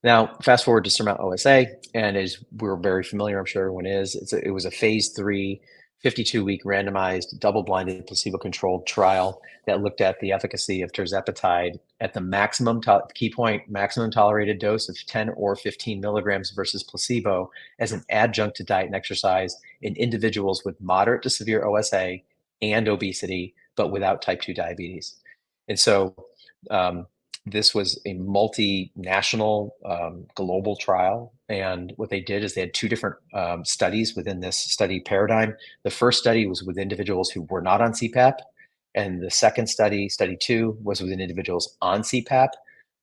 Now, fast forward to Surmount OSA, and as we're very familiar, I'm sure everyone is, it was a phase 3, 52-week randomized, double-blinded, placebo-controlled trial that looked at the efficacy of tirzepatide at the maximum tolerated dose of 10 or 15 milligrams versus placebo as an adjunct to diet and exercise in individuals with moderate to severe OSA and obesity, but without type 2 diabetes. And so this was a multinational global trial. And what they did is they had 2 different studies within this study paradigm. The first study was with individuals who were not on CPAP. And the second study, study 2, was with individuals on CPAP,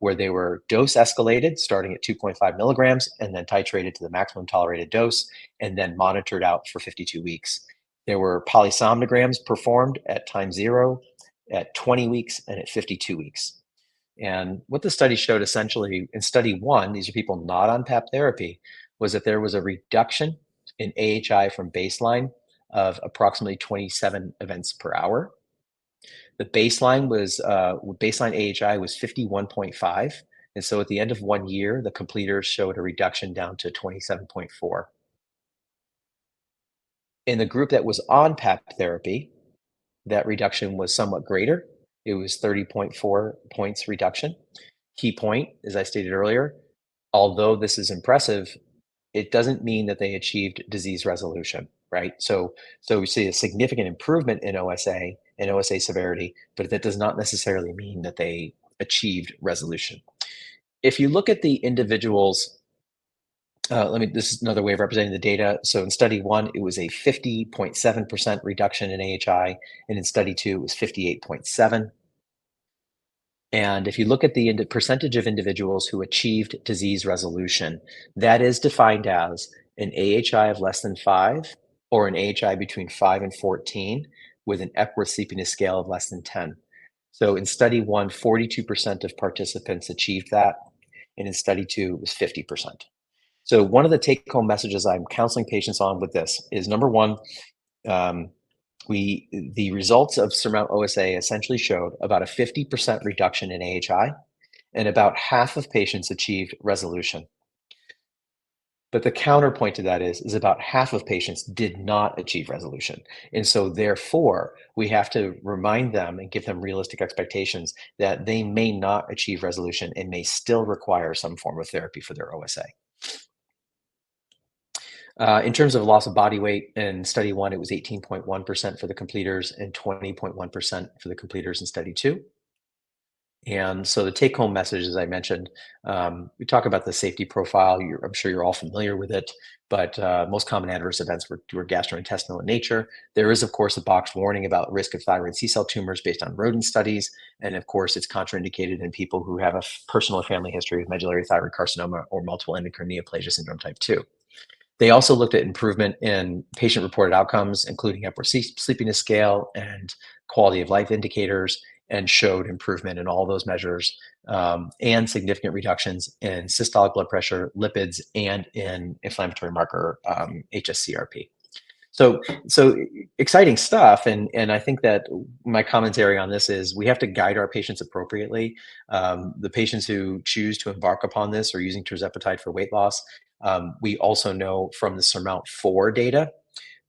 where they were dose escalated, starting at 2.5 milligrams, and then titrated to the maximum tolerated dose, and then monitored out for 52 weeks. There were polysomnograms performed at time 0, at 20 weeks, and at 52 weeks. And what the study showed essentially in study 1, these are people not on PAP therapy, was that there was a reduction in AHI from baseline of approximately 27 events per hour. The baseline AHI was 51.5. And so at the end of 1 year, the completers showed a reduction down to 27.4. In the group that was on PAP therapy, that reduction was somewhat greater. It was 30.4 points reduction. Key point, as I stated earlier, although this is impressive, it doesn't mean that they achieved disease resolution, right? So we see a significant improvement in OSA and OSA severity, but that does not necessarily mean that they achieved resolution. If you look at the individuals, this is another way of representing the data. So in study 1, it was a 50.7% reduction in AHI, and in study 2, it was 58.7. And if you look at the percentage of individuals who achieved disease resolution, that is defined as an AHI of less than 5 or an AHI between 5 and 14 with an Epworth Sleepiness Scale of less than 10. So in study 1, 42% of participants achieved that, and in study 2, it was 50%. So one of the take-home messages I'm counseling patients on with this is, number one, the results of Surmount OSA essentially showed about a 50% reduction in AHI, and about half of patients achieved resolution. But the counterpoint to that is about half of patients did not achieve resolution. And so therefore, we have to remind them and give them realistic expectations that they may not achieve resolution and may still require some form of therapy for their OSA. In terms of loss of body weight, in study 1, it was 18.1% for the completers and 20.1% for the completers in study 2. And so the take-home message, as I mentioned, we talk about the safety profile. I'm sure you're all familiar with it, but most common adverse events were gastrointestinal in nature. There is, of course, a boxed warning about risk of thyroid C-cell tumors based on rodent studies. And of course, it's contraindicated in people who have a personal or family history of medullary thyroid carcinoma or multiple endocrine neoplasia syndrome type 2. They also looked at improvement in patient-reported outcomes, including Epworth Sleepiness Scale and quality of life indicators, and showed improvement in all those measures, and significant reductions in systolic blood pressure, lipids, and in inflammatory marker HSCRP. So exciting stuff, and I think that my commentary on this is we have to guide our patients appropriately. The patients who choose to embark upon this are using tirzepatide for weight loss. We also know from the SURMOUNT-4 data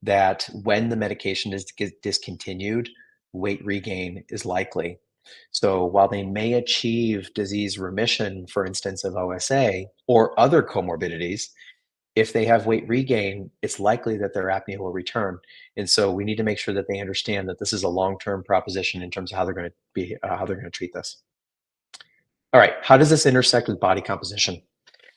that when the medication is discontinued, weight regain is likely. So while they may achieve disease remission, for instance, of OSA or other comorbidities, if they have weight regain, it's likely that their apnea will return. And so we need to make sure that they understand that this is a long-term proposition in terms of how they're going to be, how they're going to treat this. All right, how does this intersect with body composition?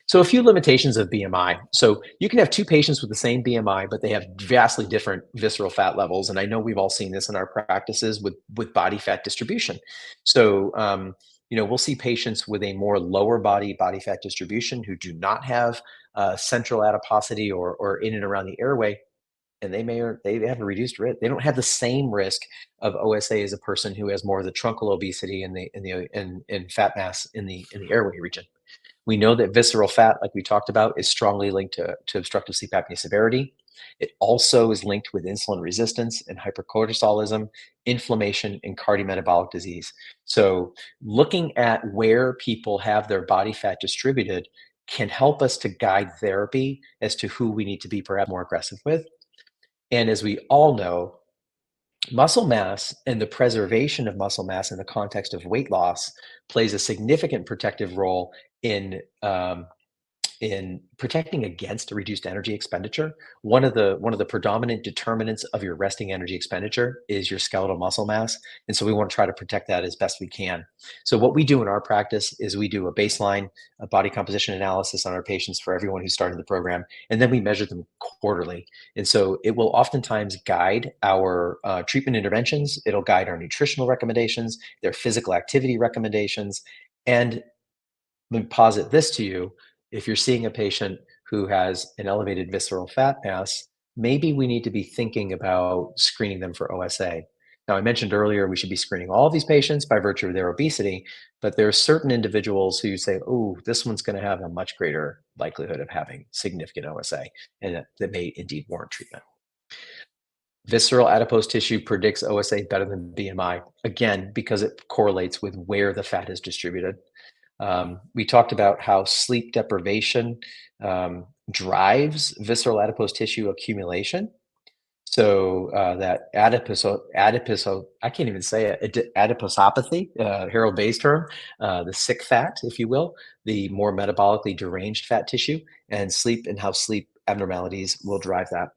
So a few limitations of BMI. So you can have two patients with the same BMI, but they have vastly different visceral fat levels. And I know we've all seen this in our practices with body fat distribution. So, we'll see patients with a more lower body fat distribution who do not have central adiposity or in and around the airway, and they have a reduced risk. They don't have the same risk of OSA as a person who has more of the truncal obesity and fat mass in the airway region. We know that visceral fat, like we talked about, is strongly linked to obstructive sleep apnea severity. It also is linked with insulin resistance and hypercortisolism, inflammation, and cardiometabolic disease. So looking at where people have their body fat distributed can help us to guide therapy as to who we need to be perhaps more aggressive with. And as we all know, muscle mass and the preservation of muscle mass in the context of weight loss plays a significant protective role in protecting against reduced energy expenditure. One of the predominant determinants of your resting energy expenditure is your skeletal muscle mass, and so we want to try to protect that as best we can. So what we do in our practice is we do a baseline body composition analysis on our patients for everyone who started the program, and then we measure them quarterly. And so it will oftentimes guide our treatment interventions. It'll guide our nutritional recommendations, their physical activity recommendations, and let me posit this to you. If you're seeing a patient who has an elevated visceral fat mass, maybe we need to be thinking about screening them for OSA. Now, I mentioned earlier we should be screening all of these patients by virtue of their obesity, but there are certain individuals who say, oh, this one's going to have a much greater likelihood of having significant OSA, and that may indeed warrant treatment. Visceral adipose tissue predicts OSA better than BMI, again, because it correlates with where the fat is distributed. We talked about how sleep deprivation drives visceral adipose tissue accumulation. So that I can't even say it, adiposopathy, Harold Bay's term, the sick fat, if you will, the more metabolically deranged fat tissue, and sleep and how sleep abnormalities will drive that.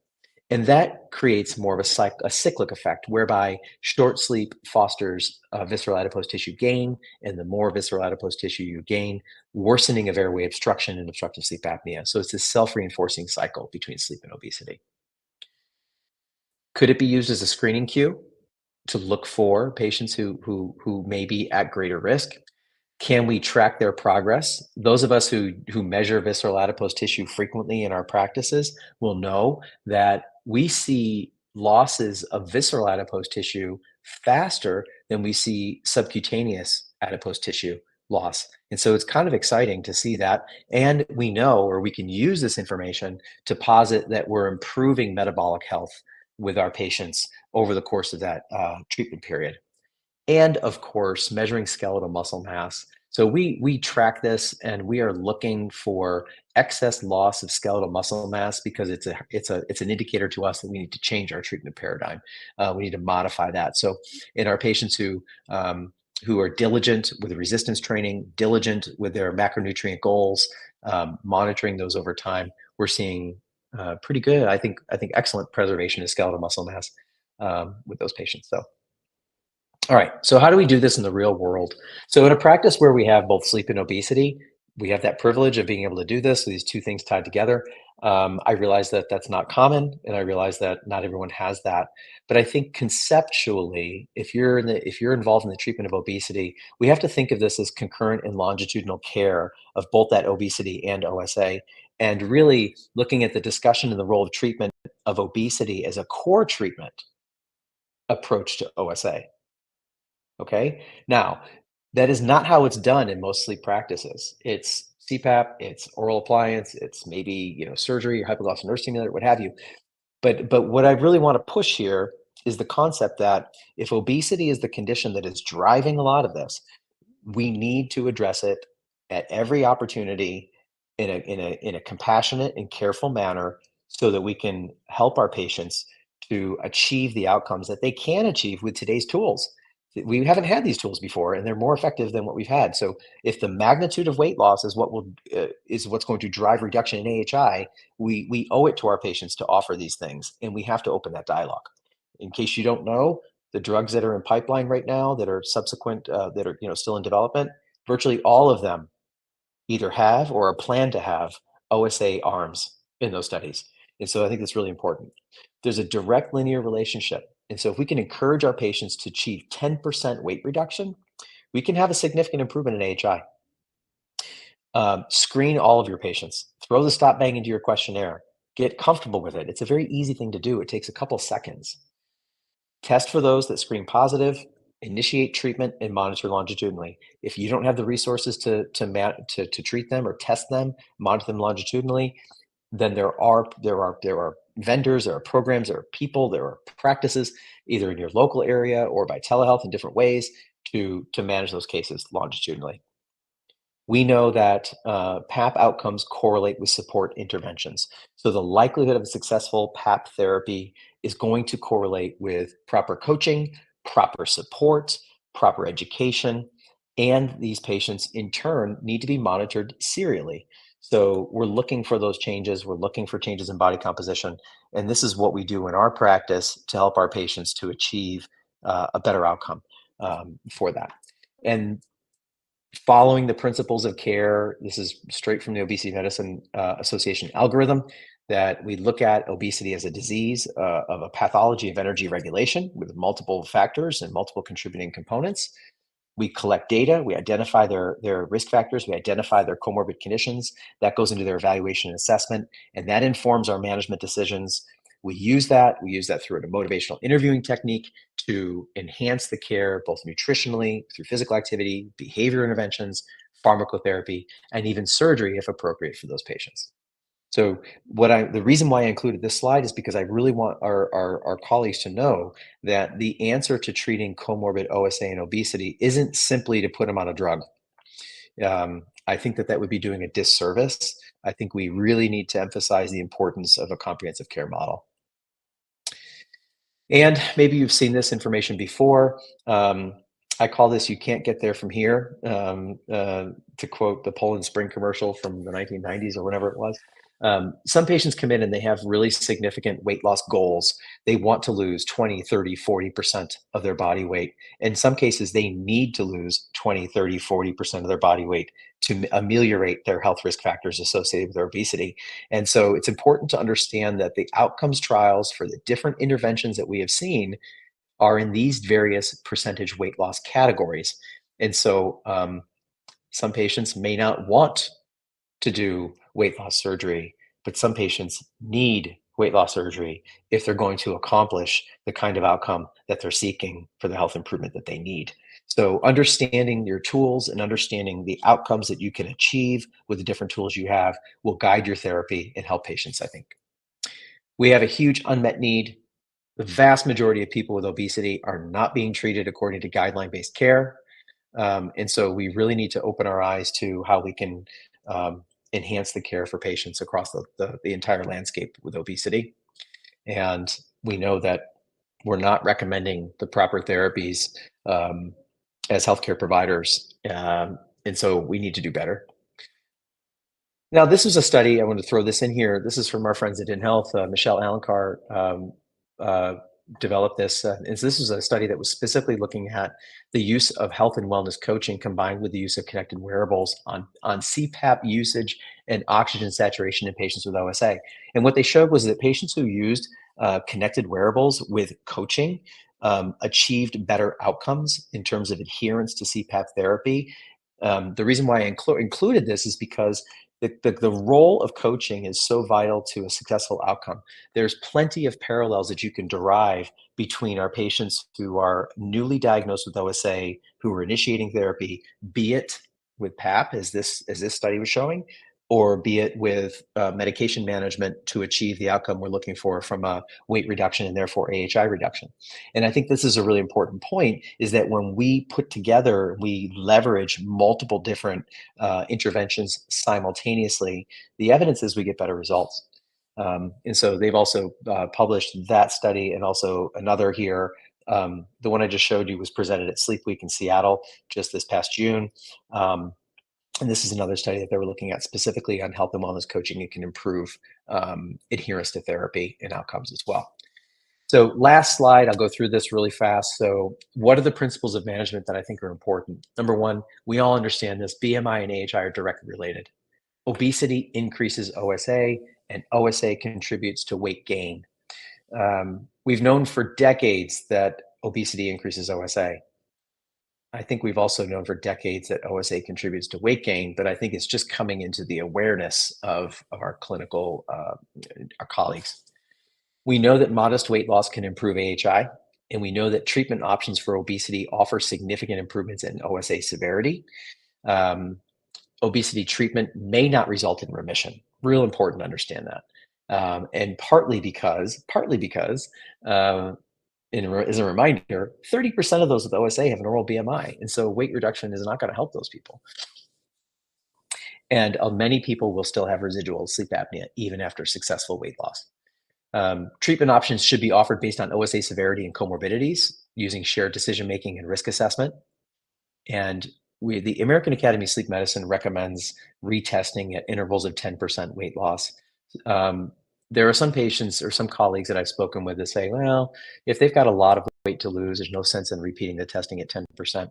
And that creates more of a cyclic effect, whereby short sleep fosters visceral adipose tissue gain, and the more visceral adipose tissue you gain, worsening of airway obstruction and obstructive sleep apnea. So it's this self-reinforcing cycle between sleep and obesity. Could it be used as a screening cue to look for patients who may be at greater risk? Can we track their progress? Those of us who measure visceral adipose tissue frequently in our practices will know that we see losses of visceral adipose tissue faster than we see subcutaneous adipose tissue loss. And so it's kind of exciting to see that. And we know, or we can use this information to posit that we're improving metabolic health with our patients over the course of that treatment period. And of course, measuring skeletal muscle mass. So we track this, and we are looking for excess loss of skeletal muscle mass because it's an indicator to us that we need to change our treatment paradigm. We need to modify that. So in our patients who are diligent with resistance training, diligent with their macronutrient goals, monitoring those over time, we're seeing pretty good, I think excellent preservation of skeletal muscle mass with those patients. So. All right, so how do we do this in the real world? So in a practice where we have both sleep and obesity, we have that privilege of being able to do this, so these two things tied together. I realize that that's not common, and I realize that not everyone has that. But I think conceptually, if you're involved in the treatment of obesity, we have to think of this as concurrent and longitudinal care of both that obesity and OSA, and really looking at the discussion and the role of treatment of obesity as a core treatment approach to OSA. Okay. Now, that is not how it's done in most sleep practices. It's CPAP, it's oral appliance, it's maybe surgery, or hypoglossal nerve stimulator, what have you. But what I really want to push here is the concept that if obesity is the condition that is driving a lot of this, we need to address it at every opportunity in a compassionate and careful manner so that we can help our patients to achieve the outcomes that they can achieve with today's tools. We haven't had these tools before, and they're more effective than what we've had. So if the magnitude of weight loss is what's going to drive reduction in AHI, we owe it to our patients to offer these things, and we have to open that dialogue. In case you don't know, the drugs that are in pipeline right now that are subsequent that are still in development, virtually all of them either have or are planned to have OSA arms in those studies. And so I think that's really important. There's a direct linear relationship. And so if we can encourage our patients to achieve 10% weight reduction, we can have a significant improvement in AHI. Screen all of your patients. Throw the stop bang into your questionnaire. Get comfortable with it. It's a very easy thing to do. It takes a couple seconds. Test for those that screen positive, initiate treatment, and monitor longitudinally. If you don't have the resources to treat them or test them, monitor them longitudinally, then there are vendors, there are programs, there are people, there are practices, either in your local area or by telehealth in different ways to manage those cases longitudinally. We know that PAP outcomes correlate with support interventions. So the likelihood of a successful PAP therapy is going to correlate with proper coaching, proper support, proper education, and these patients in turn need to be monitored serially. So we're looking for those changes. We're looking for changes in body composition. And this is what we do in our practice to help our patients to achieve a better outcome for that. And following the principles of care, this is straight from the Obesity Medicine Association algorithm, that we look at obesity as a disease of a pathology of energy regulation with multiple factors and multiple contributing components. We collect data, we identify their risk factors, we identify their comorbid conditions. That goes into their evaluation and assessment, and that informs our management decisions. We use that through a motivational interviewing technique to enhance the care, both nutritionally, through physical activity, behavior interventions, pharmacotherapy, and even surgery if appropriate for those patients. So the reason why I included this slide is because I really want our colleagues to know that the answer to treating comorbid OSA and obesity isn't simply to put them on a drug. I think that would be doing a disservice. I think we really need to emphasize the importance of a comprehensive care model. And maybe you've seen this information before. I call this "you can't get there from here," to quote the Poland Spring commercial from the 1990s or whatever it was. Some patients come in and they have really significant weight loss goals. They want to lose 20, 30, 40% of their body weight. In some cases, they need to lose 20, 30, 40% of their body weight to ameliorate their health risk factors associated with their obesity. And so it's important to understand that the outcomes trials for the different interventions that we have seen are in these various percentage weight loss categories. And so some patients may not want to do weight loss surgery, but some patients need weight loss surgery if they're going to accomplish the kind of outcome that they're seeking for the health improvement that they need. So understanding your tools and understanding the outcomes that you can achieve with the different tools you have will guide your therapy and help patients, I think. We have a huge unmet need. The vast majority of people with obesity are not being treated according to guideline-based care. And so we really need to open our eyes to how we can enhance the care for patients across the entire landscape with obesity. And we know that we're not recommending the proper therapies as healthcare providers. And so we need to do better. Now, this is a study, I want to throw this in here. This is from our friends at InHealth. Michelle Alencar developed this. And this is a study that was specifically looking at the use of health and wellness coaching combined with the use of connected wearables on CPAP usage and oxygen saturation in patients with OSA. And what they showed was that patients who used connected wearables with coaching achieved better outcomes in terms of adherence to CPAP therapy. The reason why I included this is because the role of coaching is so vital to a successful outcome. There's plenty of parallels that you can derive between our patients who are newly diagnosed with OSA, who are initiating therapy, be it with PAP, as this study was showing, or be it with medication management to achieve the outcome we're looking for from a weight reduction and therefore AHI reduction. And I think this is a really important point, is that when we put together, we leverage multiple different interventions simultaneously, the evidence is we get better results. And so they've also published that study and also another here. The one I just showed you was presented at Sleep Week in Seattle just this past June. And this is another study that they were looking at specifically on health and wellness coaching. It can improve adherence to therapy and outcomes as well. So last slide, I'll go through this really fast. So what are the principles of management that I think are important? Number one, we all understand this, BMI and AHI are directly related. Obesity increases OSA, and OSA contributes to weight gain. We've known for decades that obesity increases OSA. I think we've also known for decades that OSA contributes to weight gain, but I think it's just coming into the awareness of our clinical, our colleagues. We know that modest weight loss can improve AHI, and we know that treatment options for obesity offer significant improvements in OSA severity. Obesity treatment may not result in remission. Real important to understand that. And partly because as a reminder, 30% of those with OSA have an oral BMI. And so weight reduction is not going to help those people. And many people will still have residual sleep apnea even after successful weight loss. Treatment options should be offered based on OSA severity and comorbidities using shared decision-making and risk assessment. And the American Academy of Sleep Medicine recommends retesting at intervals of 10% weight loss. There are some patients or some colleagues that I've spoken with that say, well, if they've got a lot of weight to lose, there's no sense in repeating the testing at 10%.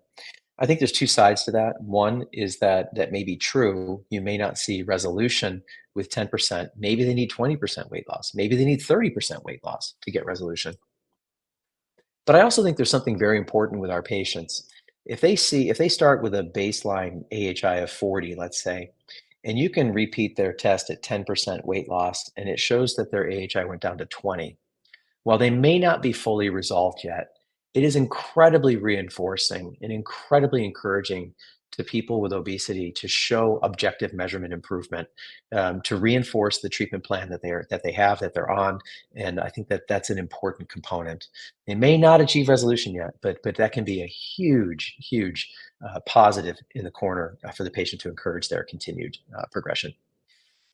I think there's two sides to that. One is that may be true. You may not see resolution with 10%. Maybe they need 20% weight loss. Maybe they need 30% weight loss to get resolution. But I also think there's something very important with our patients. If they start with a baseline AHI of 40, let's say, and you can repeat their test at 10% weight loss, and it shows that their AHI went down to 20. While they may not be fully resolved yet, it is incredibly reinforcing and incredibly encouraging to people with obesity to show objective measurement improvement, to reinforce the treatment plan that they're on. And I think that that's an important component. They may not achieve resolution yet, but that can be a huge, huge positive in the corner for the patient to encourage their continued progression.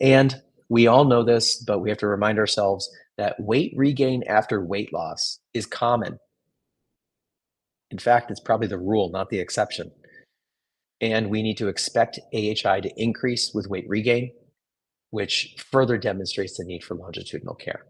And we all know this, but we have to remind ourselves that weight regain after weight loss is common. In fact, it's probably the rule, not the exception. And we need to expect AHI to increase with weight regain, which further demonstrates the need for longitudinal care.